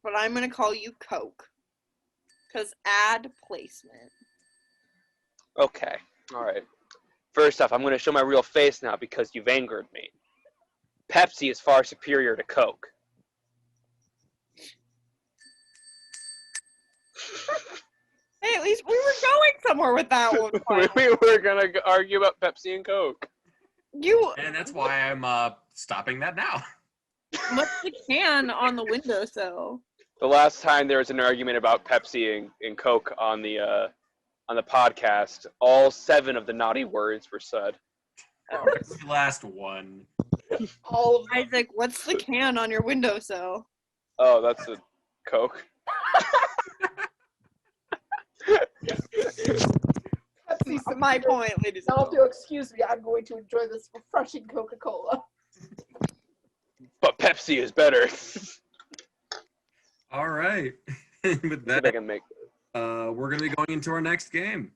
Speaker 3: But I'm gonna call you Coke. Because ad placement.
Speaker 4: Okay, all right. First off, I'm gonna show my real face now because you've angered me. Pepsi is far superior to Coke.
Speaker 3: Hey, at least we were going somewhere with that one.
Speaker 4: We were gonna argue about Pepsi and Coke.
Speaker 3: You
Speaker 2: And that's why I'm stopping that now.
Speaker 3: put the can on the windowsill.
Speaker 4: The last time there was an argument about Pepsi and Coke on the podcast, all 7 of the naughty words were said.
Speaker 2: The last one.
Speaker 5: All of them.
Speaker 3: Isaac, what's the can on your windowsill?
Speaker 4: Oh, that's a Coke.
Speaker 5: Pepsi
Speaker 3: My point, ladies and
Speaker 5: Now, if
Speaker 3: gentlemen.
Speaker 5: you'll excuse me, I'm going to enjoy this refreshing Coca-Cola.
Speaker 4: But Pepsi is better.
Speaker 2: All right. With
Speaker 4: See if I
Speaker 2: that,
Speaker 4: can make.
Speaker 2: we're going to be going into our next game.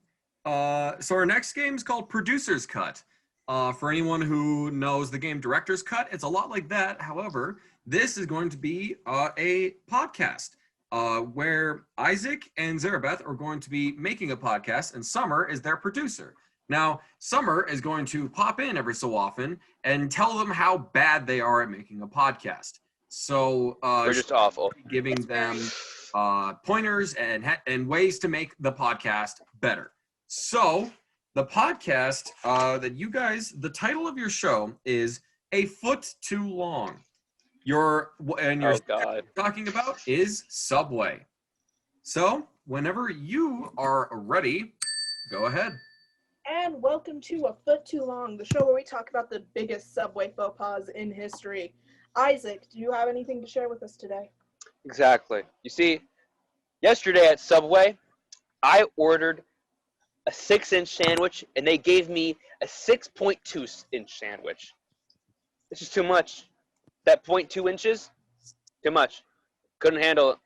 Speaker 2: So our next game is called Producer's Cut. For anyone who knows the game Director's Cut, it's a lot like that. However, this is going to be a podcast where Isaac and Zarabeth are going to be making a podcast, and Summer is their producer. Now, Summer is going to pop in every so often and tell them how bad they are at making a podcast. So
Speaker 4: We're just awful.
Speaker 2: giving them pointers and ways to make the podcast better. So the podcast that you guys, the title of your show is A Foot Too Long. Your
Speaker 4: Oh God.
Speaker 2: talking about is Subway. So whenever you are ready, go ahead.
Speaker 5: And welcome to A Foot Too Long, the show where we talk about the biggest Subway faux pas in history. Isaac, do you have anything to share with us today?
Speaker 4: Exactly. You see, yesterday at Subway, I ordered a 6-inch sandwich, and they gave me a 6.2-inch sandwich. This is too much. That 0.2 inches, too much. Couldn't handle it.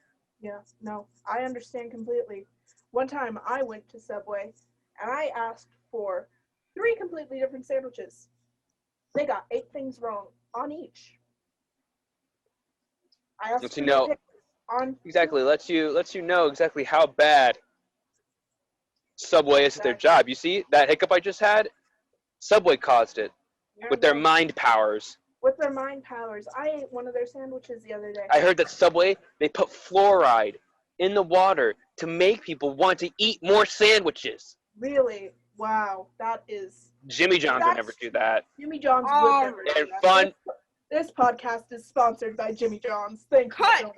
Speaker 5: Yeah, no, I understand completely. One time I went to Subway and I asked for 3 completely different sandwiches. They got 8 things wrong on each. I asked
Speaker 4: Lets you
Speaker 5: for
Speaker 4: know-
Speaker 5: pickles on
Speaker 4: Exactly. Lets you know exactly how bad Subway is at their job. You see, that hiccup I just had? Subway caused it with their mind powers.
Speaker 5: With their mind powers. I ate one of their sandwiches the other day.
Speaker 4: I heard that Subway, they put fluoride in the water to make people want to eat more sandwiches.
Speaker 5: Really? Wow, that is...
Speaker 4: Jimmy John's would never do that.
Speaker 5: Jimmy John's
Speaker 3: Oh,
Speaker 5: would never do
Speaker 4: and
Speaker 5: that.
Speaker 4: fun-
Speaker 5: This podcast is sponsored by Jimmy John's. Thank you so much.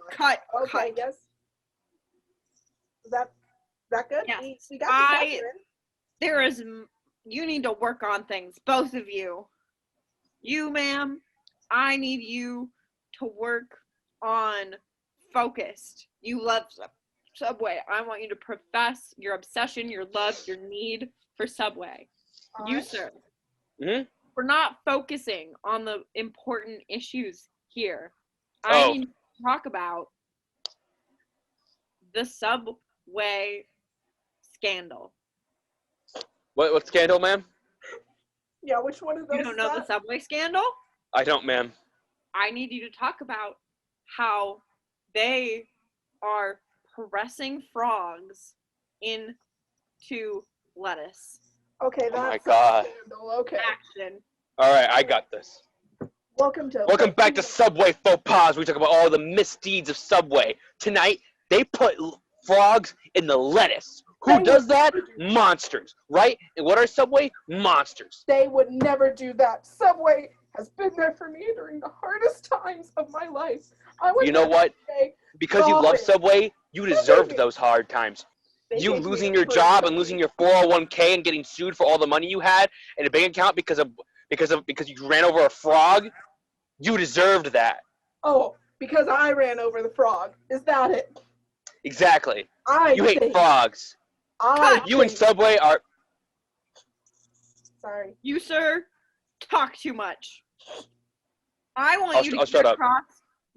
Speaker 5: Okay,
Speaker 3: cut.
Speaker 5: yes. Is that good?
Speaker 3: Yes.
Speaker 5: We got the captain.
Speaker 3: You need to work on things, both of you. You, ma'am, I need you to work on focused. You love Subway. I want you to profess your obsession, your love, your need for Subway. You,
Speaker 5: Alright.
Speaker 3: sir.
Speaker 4: Mhm.
Speaker 3: We're not focusing on the important issues here.
Speaker 4: Oh.
Speaker 3: I need to talk about the Subway scandal.
Speaker 4: What scandal, ma'am?
Speaker 5: Yeah, which one of those
Speaker 3: You don't
Speaker 5: is
Speaker 3: know the
Speaker 5: that?
Speaker 3: Subway scandal?
Speaker 4: I don't, ma'am.
Speaker 3: I need you to talk about how they are pressing frogs into lettuce.
Speaker 5: Okay,
Speaker 4: Oh my
Speaker 5: that's
Speaker 4: God.
Speaker 5: a scandal. Okay.
Speaker 3: Action.
Speaker 4: All right, I got this.
Speaker 5: Welcome
Speaker 4: Back to Subway Faux Pas. We talk about all the misdeeds of Subway. Tonight, they put frogs in the lettuce. Who
Speaker 5: They
Speaker 4: does
Speaker 5: would
Speaker 4: that?
Speaker 5: never do that.
Speaker 4: Monsters, right? And what are Subway? Monsters.
Speaker 5: They would never do that. Subway has been there for me during the hardest times of my life. I would
Speaker 4: You know
Speaker 5: never
Speaker 4: what?
Speaker 5: say
Speaker 4: Because you love
Speaker 5: Garbage.
Speaker 4: Subway, you deserved those hard times.
Speaker 5: they
Speaker 4: You
Speaker 5: gave me
Speaker 4: losing
Speaker 5: a
Speaker 4: your
Speaker 5: free
Speaker 4: job and
Speaker 5: cookie.
Speaker 4: losing your 401k and getting sued for all the money you had in a bank account because you ran over a frog. You deserved that.
Speaker 5: Oh, because I ran over the frog. Is that it?
Speaker 4: Exactly.
Speaker 5: I
Speaker 4: You hate
Speaker 5: think-
Speaker 4: frogs.
Speaker 5: I
Speaker 4: You and
Speaker 5: think-
Speaker 4: Subway are.
Speaker 5: Sorry.
Speaker 3: You, sir, talk too much. I want you
Speaker 4: I'll
Speaker 3: to
Speaker 4: shut
Speaker 3: get
Speaker 4: up.
Speaker 3: across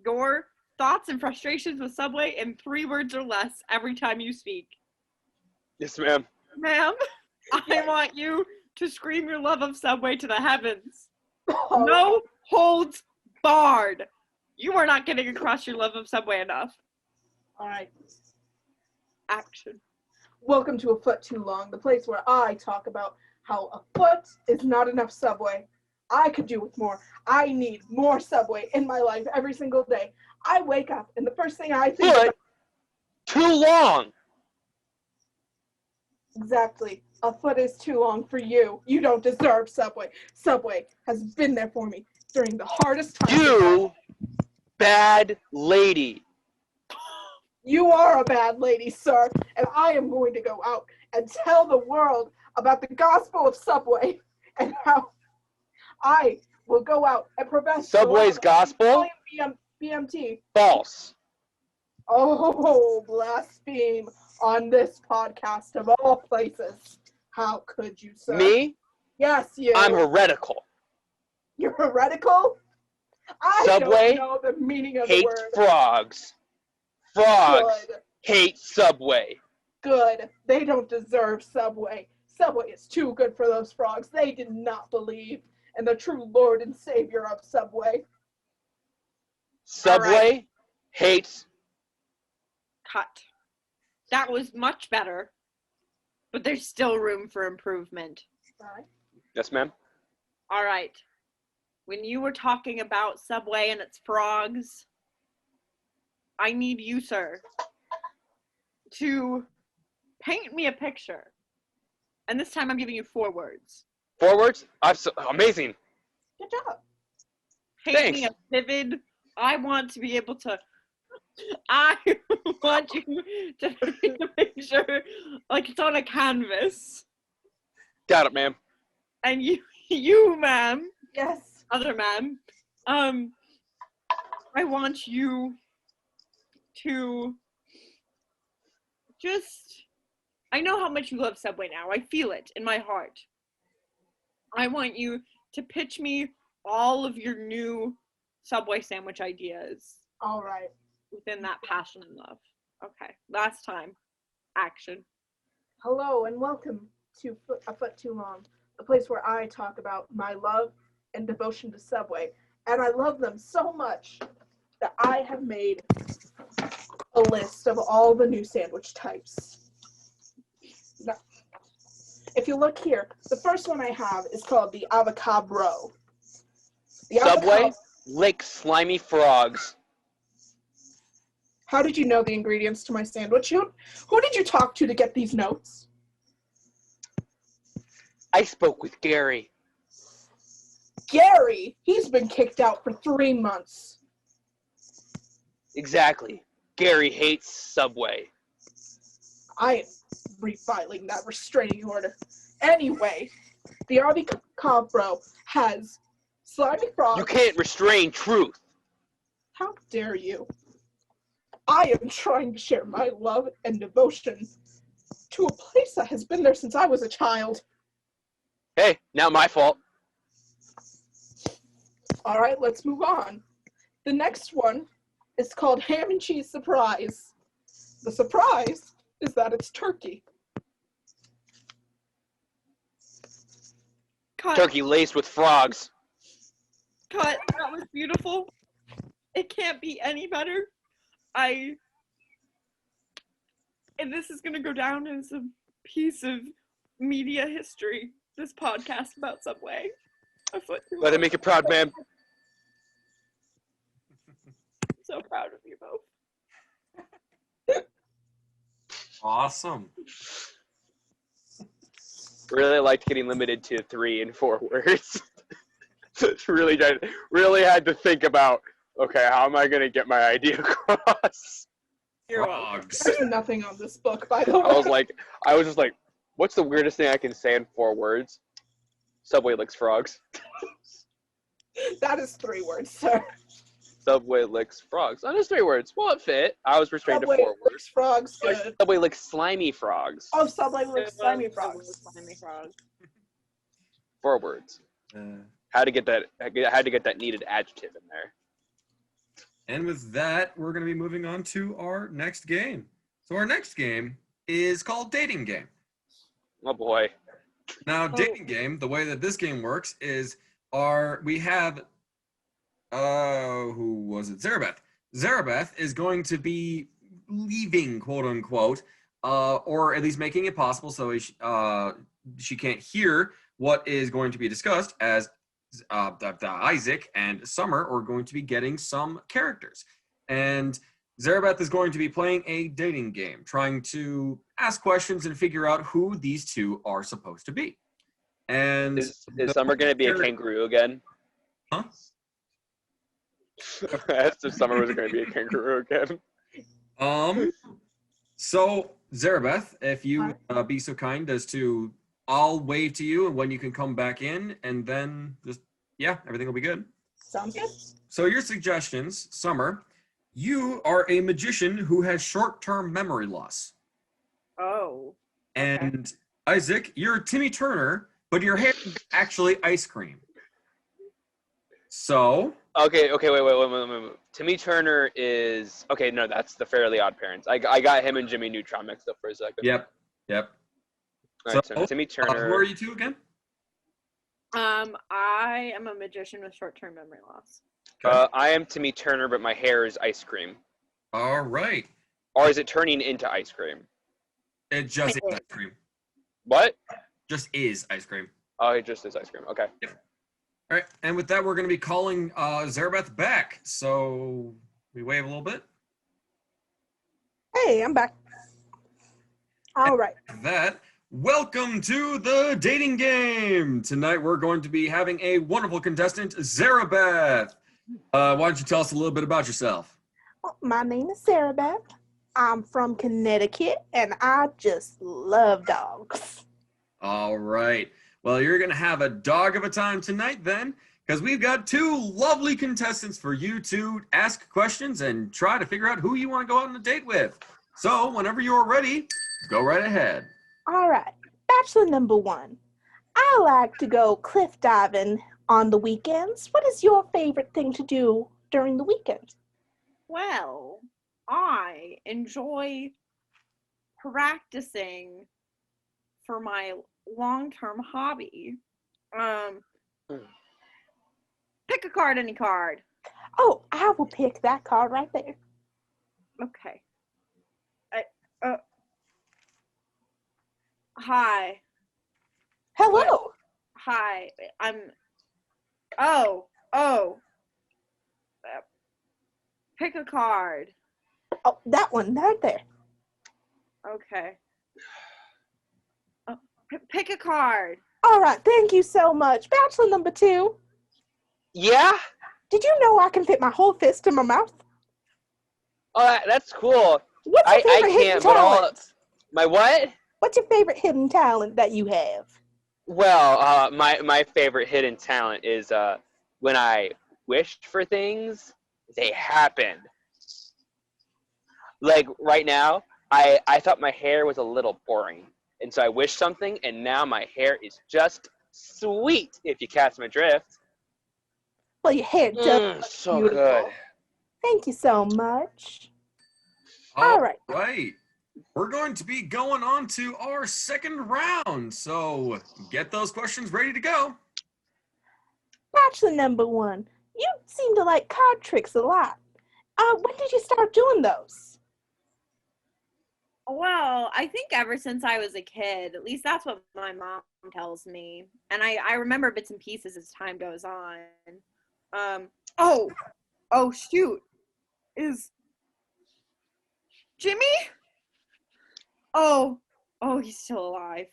Speaker 3: your thoughts and frustrations with Subway in 3 words or less every time you speak.
Speaker 4: Yes, ma'am.
Speaker 3: Ma'am, I want you to scream your love of Subway to the heavens.
Speaker 5: Oh,
Speaker 3: No holds barred. You are not getting across your love of Subway enough.
Speaker 5: All right.
Speaker 3: Action.
Speaker 5: Welcome to A Foot Too Long, the place where I talk about how a foot is not enough Subway. I could do with more. I need more Subway in my life every single day. I wake up and the first thing I think
Speaker 4: Foot
Speaker 5: about
Speaker 4: too long.
Speaker 5: exactly. A foot is too long for you. You don't deserve Subway. Subway has been there for me during the hardest times. of my life.
Speaker 4: You bad lady.
Speaker 5: You are a bad lady, sir, and I am going to go out and tell the world about the gospel of Subway and how I will go out and profess the
Speaker 4: Subway's
Speaker 5: love of
Speaker 4: gospel?
Speaker 5: Italian BMT.
Speaker 4: False.
Speaker 5: Oh, blaspheme on this podcast of all places. How could you, sir?
Speaker 4: Me?
Speaker 5: Yes, you.
Speaker 4: I'm heretical.
Speaker 5: You're heretical? I
Speaker 4: Subway
Speaker 5: don't know the meaning of the
Speaker 4: Hate
Speaker 5: word.
Speaker 4: frogs. Frogs
Speaker 5: Good.
Speaker 4: hate Subway.
Speaker 5: Good. They don't deserve Subway. Subway is too good for those frogs. They did not believe in the true Lord and Savior of Subway.
Speaker 4: Subway hates.
Speaker 3: Cut. That was much better, but there's still room for improvement.
Speaker 5: Alright.
Speaker 4: Yes, ma'am.
Speaker 3: All right. When you were talking about Subway and its frogs, I need you, sir, to paint me a picture. And this time I'm giving you 4 words.
Speaker 4: 4 words? Amazing.
Speaker 5: Good job.
Speaker 3: Paint me a
Speaker 4: Thanks.
Speaker 3: vivid. I want to be able to. I want you to paint a picture like it's on a canvas.
Speaker 4: Got it, ma'am.
Speaker 3: And you, ma'am,
Speaker 5: Yes.
Speaker 3: other ma'am, I want you to just. I know how much you love Subway now. I feel it in my heart. I want you to pitch me all of your new Subway sandwich ideas
Speaker 5: All right.
Speaker 3: within that passion and love. Okay, last time. Action.
Speaker 5: Hello and welcome to A Foot Too Long, the place where I talk about my love and devotion to Subway. And I love them so much that I have made a list of all the new sandwich types. Now, if you look here, the first one I have is called the Avocabro. The
Speaker 4: Subway licks slimy frogs.
Speaker 5: How did you know the ingredients to my sandwich? Who did you talk to get these notes?
Speaker 4: I spoke with Gary.
Speaker 5: Gary! He's been kicked out for 3 months.
Speaker 4: Exactly. Gary hates Subway.
Speaker 5: I am refiling that restraining order. Anyway, the Avocabro has slimy frogs.
Speaker 4: You can't restrain truth.
Speaker 5: How dare you? I am trying to share my love and devotion to a place that has been there since I was a child.
Speaker 4: Hey, not my fault.
Speaker 5: All right, let's move on. The next one is called Ham and Cheese Surprise. The surprise is that it's turkey.
Speaker 3: Cut.
Speaker 4: Turkey laced with frogs.
Speaker 3: Cut. That was beautiful. It can't be any better. And this is gonna go down as a piece of media history. This podcast about Subway. A foot too
Speaker 4: Let
Speaker 3: long.
Speaker 4: it make you proud, man.
Speaker 3: I'm so proud of you both.
Speaker 2: Awesome.
Speaker 4: Really liked getting limited to 3 and 4 words. really had to think about, okay, how am I going to get my idea across?
Speaker 3: You're welcome.
Speaker 2: Frogs.
Speaker 5: There's nothing on this book, by the way.
Speaker 4: I was just like, what's the weirdest thing I can say in 4 words? Subway licks frogs.
Speaker 5: That is 3 words, sir.
Speaker 4: Subway licks frogs. Oh, that's 3 words. Well, it fit. I was restrained
Speaker 5: Subway
Speaker 4: to 4 words.
Speaker 5: licks frogs, good.
Speaker 4: Subway licks slimy frogs.
Speaker 5: Oh, Subway licks slimy frogs.
Speaker 3: Slimy frogs.
Speaker 4: 4 words. Had to get that needed adjective in there.
Speaker 2: And with that, we're going to be moving on to our next game. So our next game is called Dating Game.
Speaker 4: Oh boy.
Speaker 2: Now, Dating Game, the way that this game works is we have who was it? Zarabeth. Zarabeth is going to be leaving, quote unquote, or at least making it possible so she can't hear what is going to be discussed, as Isaac and Summer are going to be getting some characters. And Zarabeth is going to be playing a dating game, trying to ask questions and figure out who these two are supposed to be. And
Speaker 4: Is Summer going to be a kangaroo again?
Speaker 2: Huh?
Speaker 4: I asked if Summer was going to be a kangaroo again.
Speaker 2: So Zarabeth, if you be so kind as to, I'll wave to you and when you can come back in, and then just, yeah, everything will be good.
Speaker 5: Sounds good.
Speaker 2: So your suggestions, Summer, you are a magician who has short-term memory loss.
Speaker 3: Oh.
Speaker 2: And Isaac, you're Timmy Turner, but your hair is actually ice cream. So
Speaker 4: Okay, wait. Timmy Turner is... Okay, no, that's the Fairly Odd Parents. I got him and Jimmy Neutron mixed up for a second.
Speaker 2: Yep.
Speaker 4: All right, so Timmy Turner...
Speaker 2: who are you two again?
Speaker 3: I am a magician with short-term memory loss.
Speaker 4: I am Timmy Turner, but my hair is ice cream.
Speaker 2: All right.
Speaker 4: Or is it turning into ice cream?
Speaker 2: It just is ice cream.
Speaker 4: What?
Speaker 2: Just is ice cream.
Speaker 4: Oh, it just is ice cream. Okay.
Speaker 2: All right, and with that, we're going to be calling Zarabeth back. So we wave a little bit.
Speaker 5: Hey, I'm back. All right.
Speaker 2: With that, welcome to the dating game. Tonight, we're going to be having a wonderful contestant, Zarabeth. Why don't you tell us a little bit about yourself?
Speaker 5: Well, my name is Sarah Beth. I'm from Connecticut, and I just love dogs.
Speaker 2: All right. Well, you're going to have a dog of a time tonight then, because we've got 2 lovely contestants for you to ask questions and try to figure out who you want to go out on a date with. So whenever you're ready, go right ahead.
Speaker 5: All right. Bachelor number 1. I like to go cliff diving on the weekends. What is your favorite thing to do during the weekend?
Speaker 3: Well, I enjoy practicing for my long-term hobby. Pick a card, any card.
Speaker 5: Oh, I will pick that card right there.
Speaker 3: Okay. Hi.
Speaker 5: Hello.
Speaker 3: Hi. Oh. Pick a card.
Speaker 5: Oh, that one right there.
Speaker 3: Okay. Pick a card.
Speaker 5: All right. Thank you so much. Bachelor number 2.
Speaker 4: Yeah?
Speaker 5: Did you know I can fit my whole fist in my mouth?
Speaker 4: Oh, that's cool.
Speaker 5: What's your
Speaker 4: I
Speaker 5: favorite hidden
Speaker 4: can't, but
Speaker 5: talent?
Speaker 4: My what?
Speaker 5: What's your favorite hidden talent that you have?
Speaker 4: Well, my favorite hidden talent is when I wished for things, they happened. like right now, I thought my hair was a little boring, and so I wished something, and now my hair is just sweet. If you catch my drift.
Speaker 5: Well, your hair does look
Speaker 4: So
Speaker 5: beautiful.
Speaker 4: good.
Speaker 5: Thank you so much.
Speaker 2: All
Speaker 5: right.
Speaker 2: right. We're going to be going on to our second round. So get those questions ready to go.
Speaker 5: Bachelor number 1, you seem to like card tricks a lot. When did you start doing those?
Speaker 3: Well, I think ever since I was a kid, at least that's what my mom tells me. And I remember bits and pieces as time goes on. Oh, shoot. Is Jimmy? Oh, he's still alive.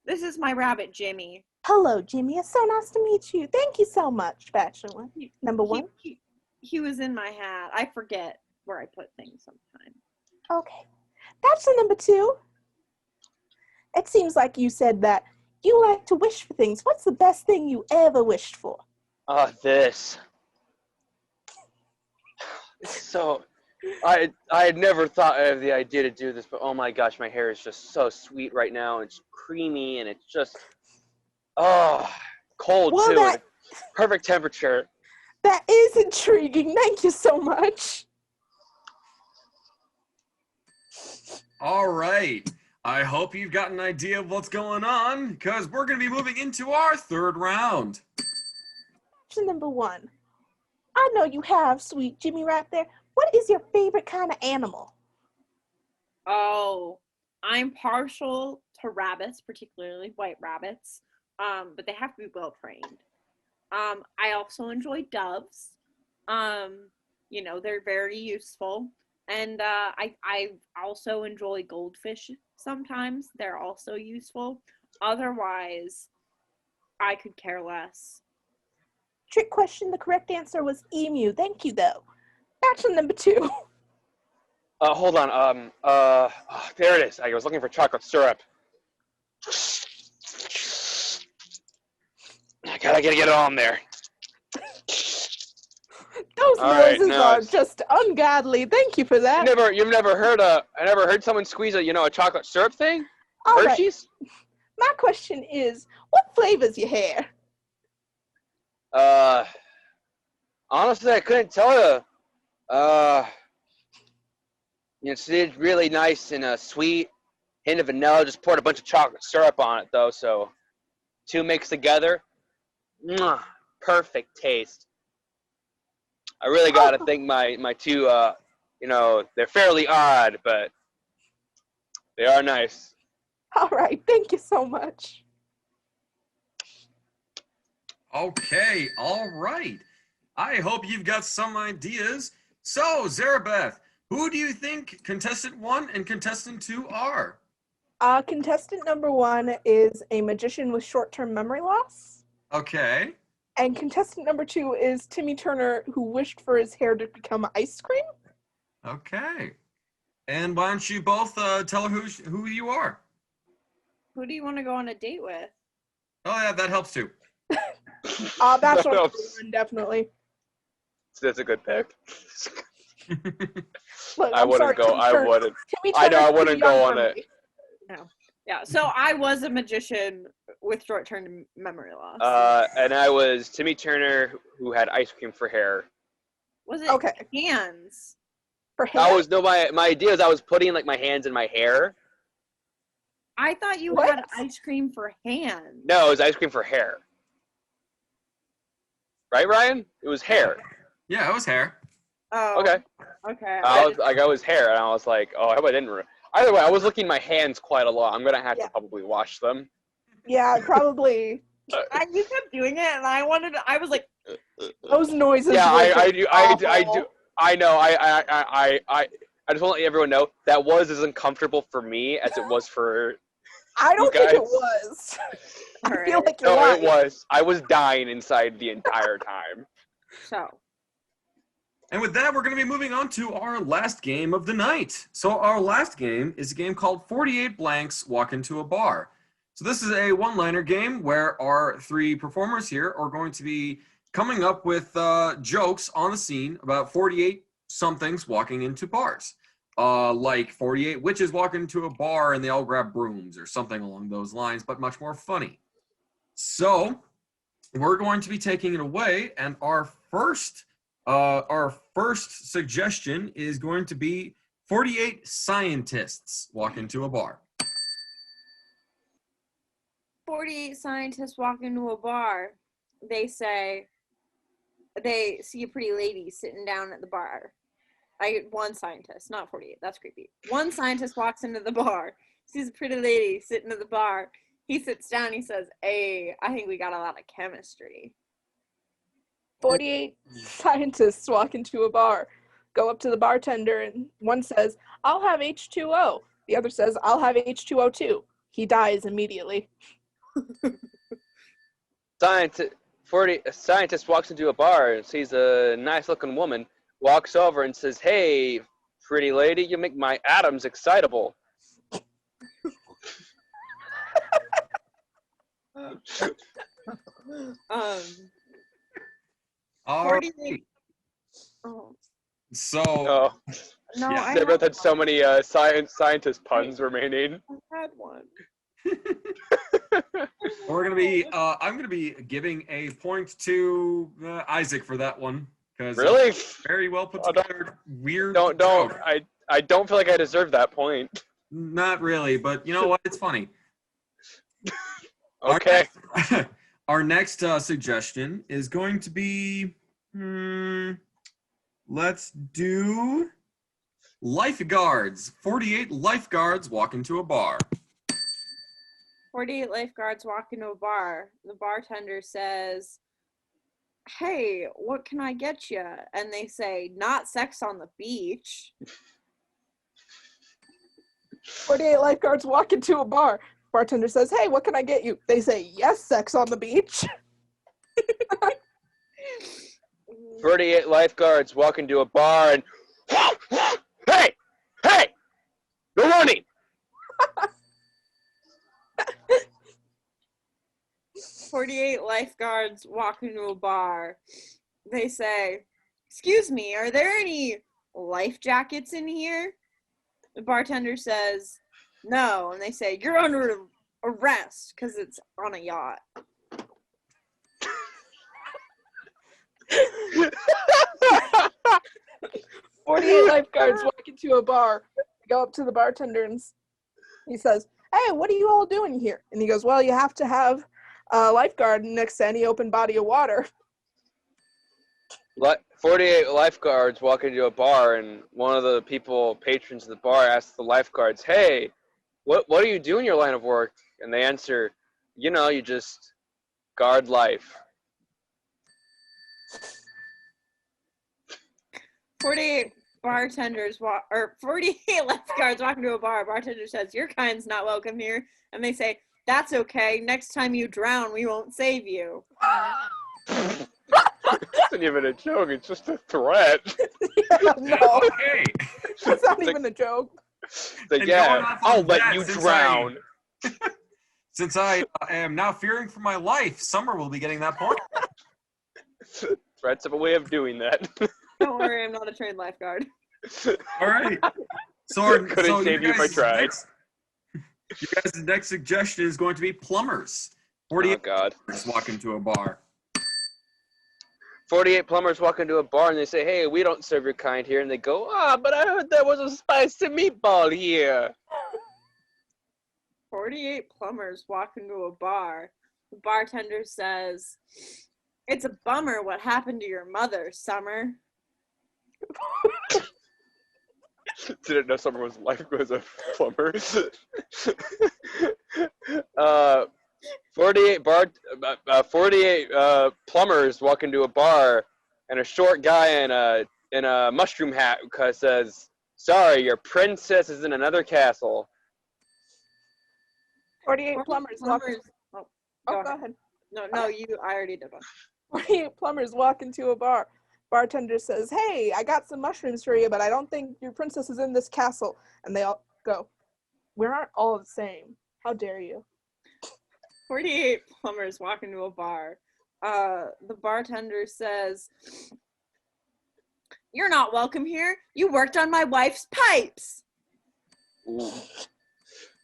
Speaker 3: This is my rabbit, Jimmy.
Speaker 5: Hello, Jimmy. It's so nice to meet you. Thank you so much, Bachelor number 1.
Speaker 3: He was in my hat. I forget where I put things sometimes.
Speaker 5: Okay. Bachelor number 2. It seems like you said that you like to wish for things. What's the best thing you ever wished for?
Speaker 4: This. So, I had never thought of the idea to do this, but oh my gosh, my hair is just so sweet right now. It's creamy and it's just, cold
Speaker 5: Well,
Speaker 4: too. And perfect temperature.
Speaker 5: That is intriguing. Thank you so much.
Speaker 2: All right. I hope you've got an idea of what's going on because we're going to be moving into our third round.
Speaker 5: Question number 1. I know you have sweet Jimmy right there. What is your favorite kind of animal?
Speaker 3: Oh, I'm partial to rabbits, particularly white rabbits, but they have to be well trained. I also enjoy doves. They're very useful. And I also enjoy goldfish sometimes. They're also useful. Otherwise, I could care less.
Speaker 5: Trick question. The correct answer was emu. Thank you, though. Bachelor number 2.
Speaker 4: Hold on. There it is. I was looking for chocolate syrup. I gotta get it on there.
Speaker 5: Those noises are just ungodly. Thank you for that.
Speaker 4: You've never heard I never heard someone squeeze a chocolate syrup thing?
Speaker 5: All
Speaker 4: Hershey's?
Speaker 5: Right. My question is, what flavor's your hair?
Speaker 4: Honestly, I couldn't tell you. It's really nice and sweet, hint of vanilla. Just poured a bunch of chocolate syrup on it though, so 2 mixed together, perfect taste. I really gotta thank my 2. They're fairly odd, but they are nice.
Speaker 5: All right, thank you so much.
Speaker 2: Okay, all right. I hope you've got some ideas. So, Zarabeth, who do you think contestant 1 and contestant 2 are?
Speaker 5: Contestant number 1 is a magician with short-term memory loss.
Speaker 2: Okay.
Speaker 5: And contestant number 2 is Timmy Turner, who wished for his hair to become ice cream.
Speaker 2: Okay. And why don't you both tell her who you are?
Speaker 3: Who do you want to go on a date with?
Speaker 2: Oh, yeah, that helps too.
Speaker 5: That's one, definitely.
Speaker 4: That's a good pick.
Speaker 5: Look,
Speaker 4: I wouldn't go. I wouldn't. I know I wouldn't go on it.
Speaker 3: No. Yeah, so I was a magician with short-term memory loss.
Speaker 4: And I was Timmy Turner, who had ice cream for hair.
Speaker 3: Was it hands?
Speaker 5: For hair?
Speaker 4: That was my idea is I was putting my hands in my hair.
Speaker 3: I thought you had ice cream for hands.
Speaker 4: No, it was ice cream for hair. Right, Ryan? It was hair.
Speaker 2: Yeah, it was hair.
Speaker 3: Oh.
Speaker 4: Okay.
Speaker 3: Okay.
Speaker 4: I was hair, and I was like, oh, I hope I didn't. Either way, I was licking my hands quite a lot. I'm gonna have to probably wash them.
Speaker 5: Yeah, probably.
Speaker 3: You kept doing it, and I was like,
Speaker 5: those noises.
Speaker 4: Yeah, I do. I know. I just want to let everyone know that was as uncomfortable for me as it was for.
Speaker 5: I don't think it was. I feel like you're lying.
Speaker 4: It was. I was dying inside the entire time.
Speaker 3: So.
Speaker 2: And with that, we're going to be moving on to our last game of the night. So our last game is a game called 48 Blanks Walk Into a Bar. So this is a one-liner game where our 3 performers here are going to be coming up with jokes on the scene about 48 somethings walking into bars. like 48 witches walk into a bar and they all grab brooms or something along those lines, but much more funny. So we're going to be taking it away, and our first suggestion is going to be 48 scientists walk into a bar.
Speaker 3: 48 scientists walk into a bar. They say they see a pretty lady sitting down at the bar. One scientist, not 48. That's creepy. One scientist walks into the bar, sees a pretty lady sitting at the bar. He sits down. He says, "Hey, I think we got a lot of chemistry."
Speaker 5: 48 scientists walk into a bar, go up to the bartender, and one says, "I'll have H2O." The other says, "I'll have H2O too." He dies immediately.
Speaker 4: A scientist walks into a bar and sees a nice-looking woman, walks over and says, "Hey, pretty lady, you make my atoms excitable."
Speaker 2: All
Speaker 3: 48
Speaker 2: right.
Speaker 3: Oh,
Speaker 2: So
Speaker 4: Oh,
Speaker 3: no,
Speaker 2: Yeah.
Speaker 3: I
Speaker 4: they both
Speaker 3: had
Speaker 4: had so many scientist puns remaining.
Speaker 3: one.
Speaker 2: we're gonna be. I'm gonna be giving a point to Isaac for that one because
Speaker 4: Really?
Speaker 2: very well put
Speaker 4: Oh, don't-
Speaker 2: together. Weird.
Speaker 4: Don't.
Speaker 2: joke.
Speaker 4: I don't feel like I deserve that point.
Speaker 2: Not really, but you know what? It's funny.
Speaker 4: Okay.
Speaker 2: Our next suggestion is going to be. Let's do lifeguards. 48 lifeguards walk into a bar.
Speaker 3: 48 lifeguards walk into a bar. The bartender says, "Hey, what can I get you?" And they say, "Not sex on the beach."
Speaker 5: 48 lifeguards walk into a bar. Bartender says, "Hey, what can I get you?" They say, "Yes, sex on the beach."
Speaker 4: 38 lifeguards walk into a bar and, hey, no running.
Speaker 3: 48 lifeguards walk into a bar. They say, "Excuse me, are there any life jackets in here?" The bartender says, "No." And they say, "You're under arrest," because it's on a yacht.
Speaker 5: 48 lifeguards walk into a bar, go up to the bartender, and he says, "Hey, what are you all doing here?" And he goes, "Well, you have to have a lifeguard next to any open body of water."
Speaker 4: 48 lifeguards walk into a bar, and one of the patrons of the bar, asks the lifeguards, "Hey, what do you do in your line of work?" And they answer, "You know, you just guard life."
Speaker 3: 48 48 lifeguards walk into a bar. Bartender says, "Your kind's not welcome here." And they say, "That's okay. Next time you drown, we won't save you."
Speaker 4: It's not even a joke, it's just a threat.
Speaker 5: No,
Speaker 2: Okay.
Speaker 5: that's not even a joke.
Speaker 4: It's like,
Speaker 2: And going
Speaker 4: yeah,
Speaker 2: off
Speaker 4: I'll
Speaker 2: of
Speaker 4: let
Speaker 2: that,
Speaker 4: you
Speaker 2: since
Speaker 4: drown.
Speaker 2: Since I am now fearing for my life, Summer will be getting that point.
Speaker 4: Threats have a way of doing that.
Speaker 3: Don't worry, I'm not a trained lifeguard.
Speaker 2: All right. So,
Speaker 4: Couldn't save you if I tried.
Speaker 2: You guys' next suggestion is going to be plumbers.
Speaker 4: Oh
Speaker 2: 48
Speaker 4: God.
Speaker 2: plumbers walk into a bar.
Speaker 4: 48 plumbers walk into a bar and they say, "Hey, we don't serve your kind here." And they go, "But I heard there was a spicy meatball here."
Speaker 3: 48 plumbers walk into a bar. The bartender says, "It's a bummer what happened to your mother, Summer."
Speaker 4: Didn't know Summer was a plumber. 48 plumbers walk into a bar, and a short guy in a mushroom hat says, "Sorry, your princess is in another castle."
Speaker 5: 48 plumbers walk.
Speaker 3: Oh,
Speaker 5: Oh,
Speaker 3: go
Speaker 5: go
Speaker 3: ahead.
Speaker 5: ahead.
Speaker 3: No, I already did one.
Speaker 5: 48 plumbers walk into a bar. Bartender says, "Hey, I got some mushrooms for you, but I don't think your princess is in this castle." And they all go, "We aren't all the same. How dare you?"
Speaker 3: 48 plumbers walk into a bar. The bartender says, You're not welcome here. You worked on my wife's pipes.
Speaker 4: Ooh.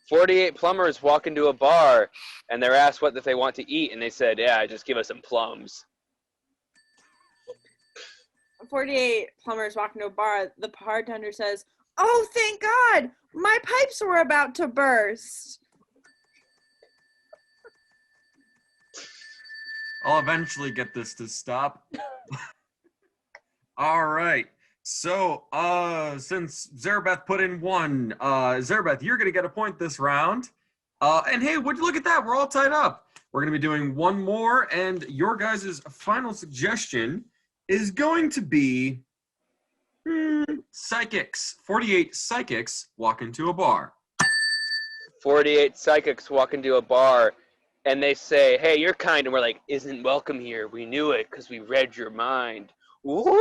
Speaker 4: 48 plumbers walk into a bar, and they're asked what they want to eat, and they said, yeah, just give us some plums.
Speaker 3: 48 plumbers walk into a bar. The bartender says, "Oh, thank God! My pipes were about to burst."
Speaker 2: I'll eventually get this to stop. All right. So, since Zarabeth put in one, Zarabeth, you're going to get a point this round. And hey, would you look at that? We're all tied up. We're going to be doing one more, and your guys' final suggestion is going to be psychics. 48 psychics walk into a bar.
Speaker 4: 48 psychics walk into a bar, and they say, hey, you're kind. And we're like, isn't welcome here. We knew it because we read your mind. Woo!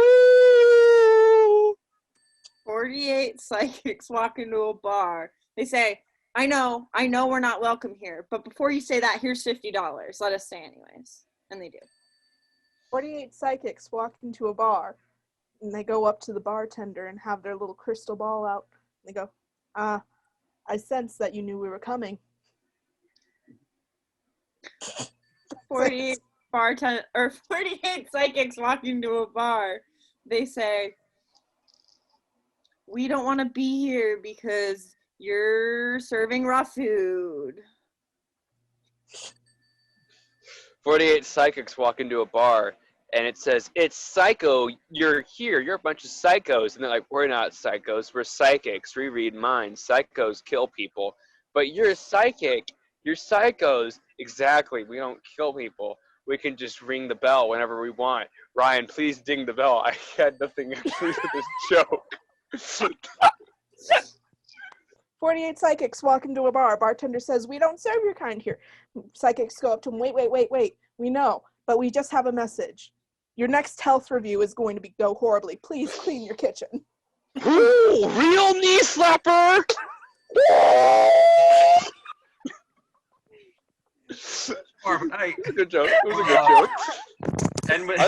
Speaker 3: 48 psychics walk into a bar. They say, I know we're not welcome here, but before you say that, here's $50. Let us stay anyways. And they do.
Speaker 5: 48 psychics walk into a bar, and they go up to the bartender and have their little crystal ball out. They go, I sense that you knew we were coming.
Speaker 3: 48 psychics walk into a bar. They say, we don't want to be here because you're serving raw food.
Speaker 4: 48 psychics walk into a bar, and it says, it's psycho, you're here, you're a bunch of psychos. And they're like, we're not psychos, we're psychics, we read minds, psychos kill people. But you're psychic, you're psychos. Exactly, we don't kill people. We can just ring the bell whenever we want. Ryan, please ding the bell. I had nothing to do with this joke.
Speaker 5: 48 psychics walk into a bar. Bartender says, we don't serve your kind here. Psychics go up to him, wait. We know, but we just have a message. Your next health review is going to go horribly. Please clean your kitchen.
Speaker 4: Ooh, real knee slapper!
Speaker 2: Hey,
Speaker 4: It was a good joke. It was a good joke.
Speaker 2: and with,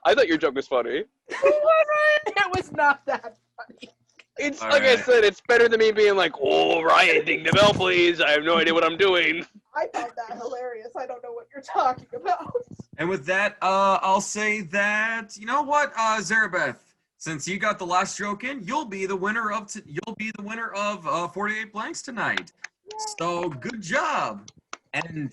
Speaker 4: I thought your joke was funny.
Speaker 5: It was not that funny.
Speaker 4: It's
Speaker 2: All
Speaker 4: like I
Speaker 2: right.
Speaker 4: said, it's better than me being like, oh, Ryan, ding the bell, please. I have no idea what I'm doing.
Speaker 5: I found that hilarious. I don't know what you're talking about.
Speaker 2: And with that, I'll say that, you know what, Zarabeth, since you got the last joke in, you'll be the winner of 48 blanks tonight. So good job. And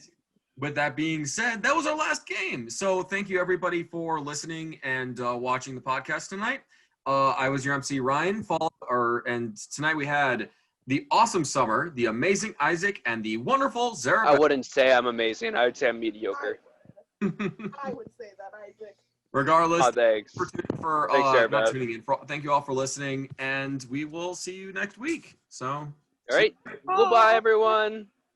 Speaker 2: with that being said, that was our last game. So thank you everybody for listening and watching the podcast tonight. I was your MC Ryan, and tonight we had the awesome Summer, the amazing Isaac, and the wonderful Zarabeth.
Speaker 4: I wouldn't say I'm amazing. I would say I'm mediocre.
Speaker 5: I would say that, Isaac.
Speaker 2: Regardless,
Speaker 4: Oh, thanks.
Speaker 2: thanks tuning in. Thank you all for listening, and we will see you next week. So,
Speaker 4: All right. Goodbye, everyone.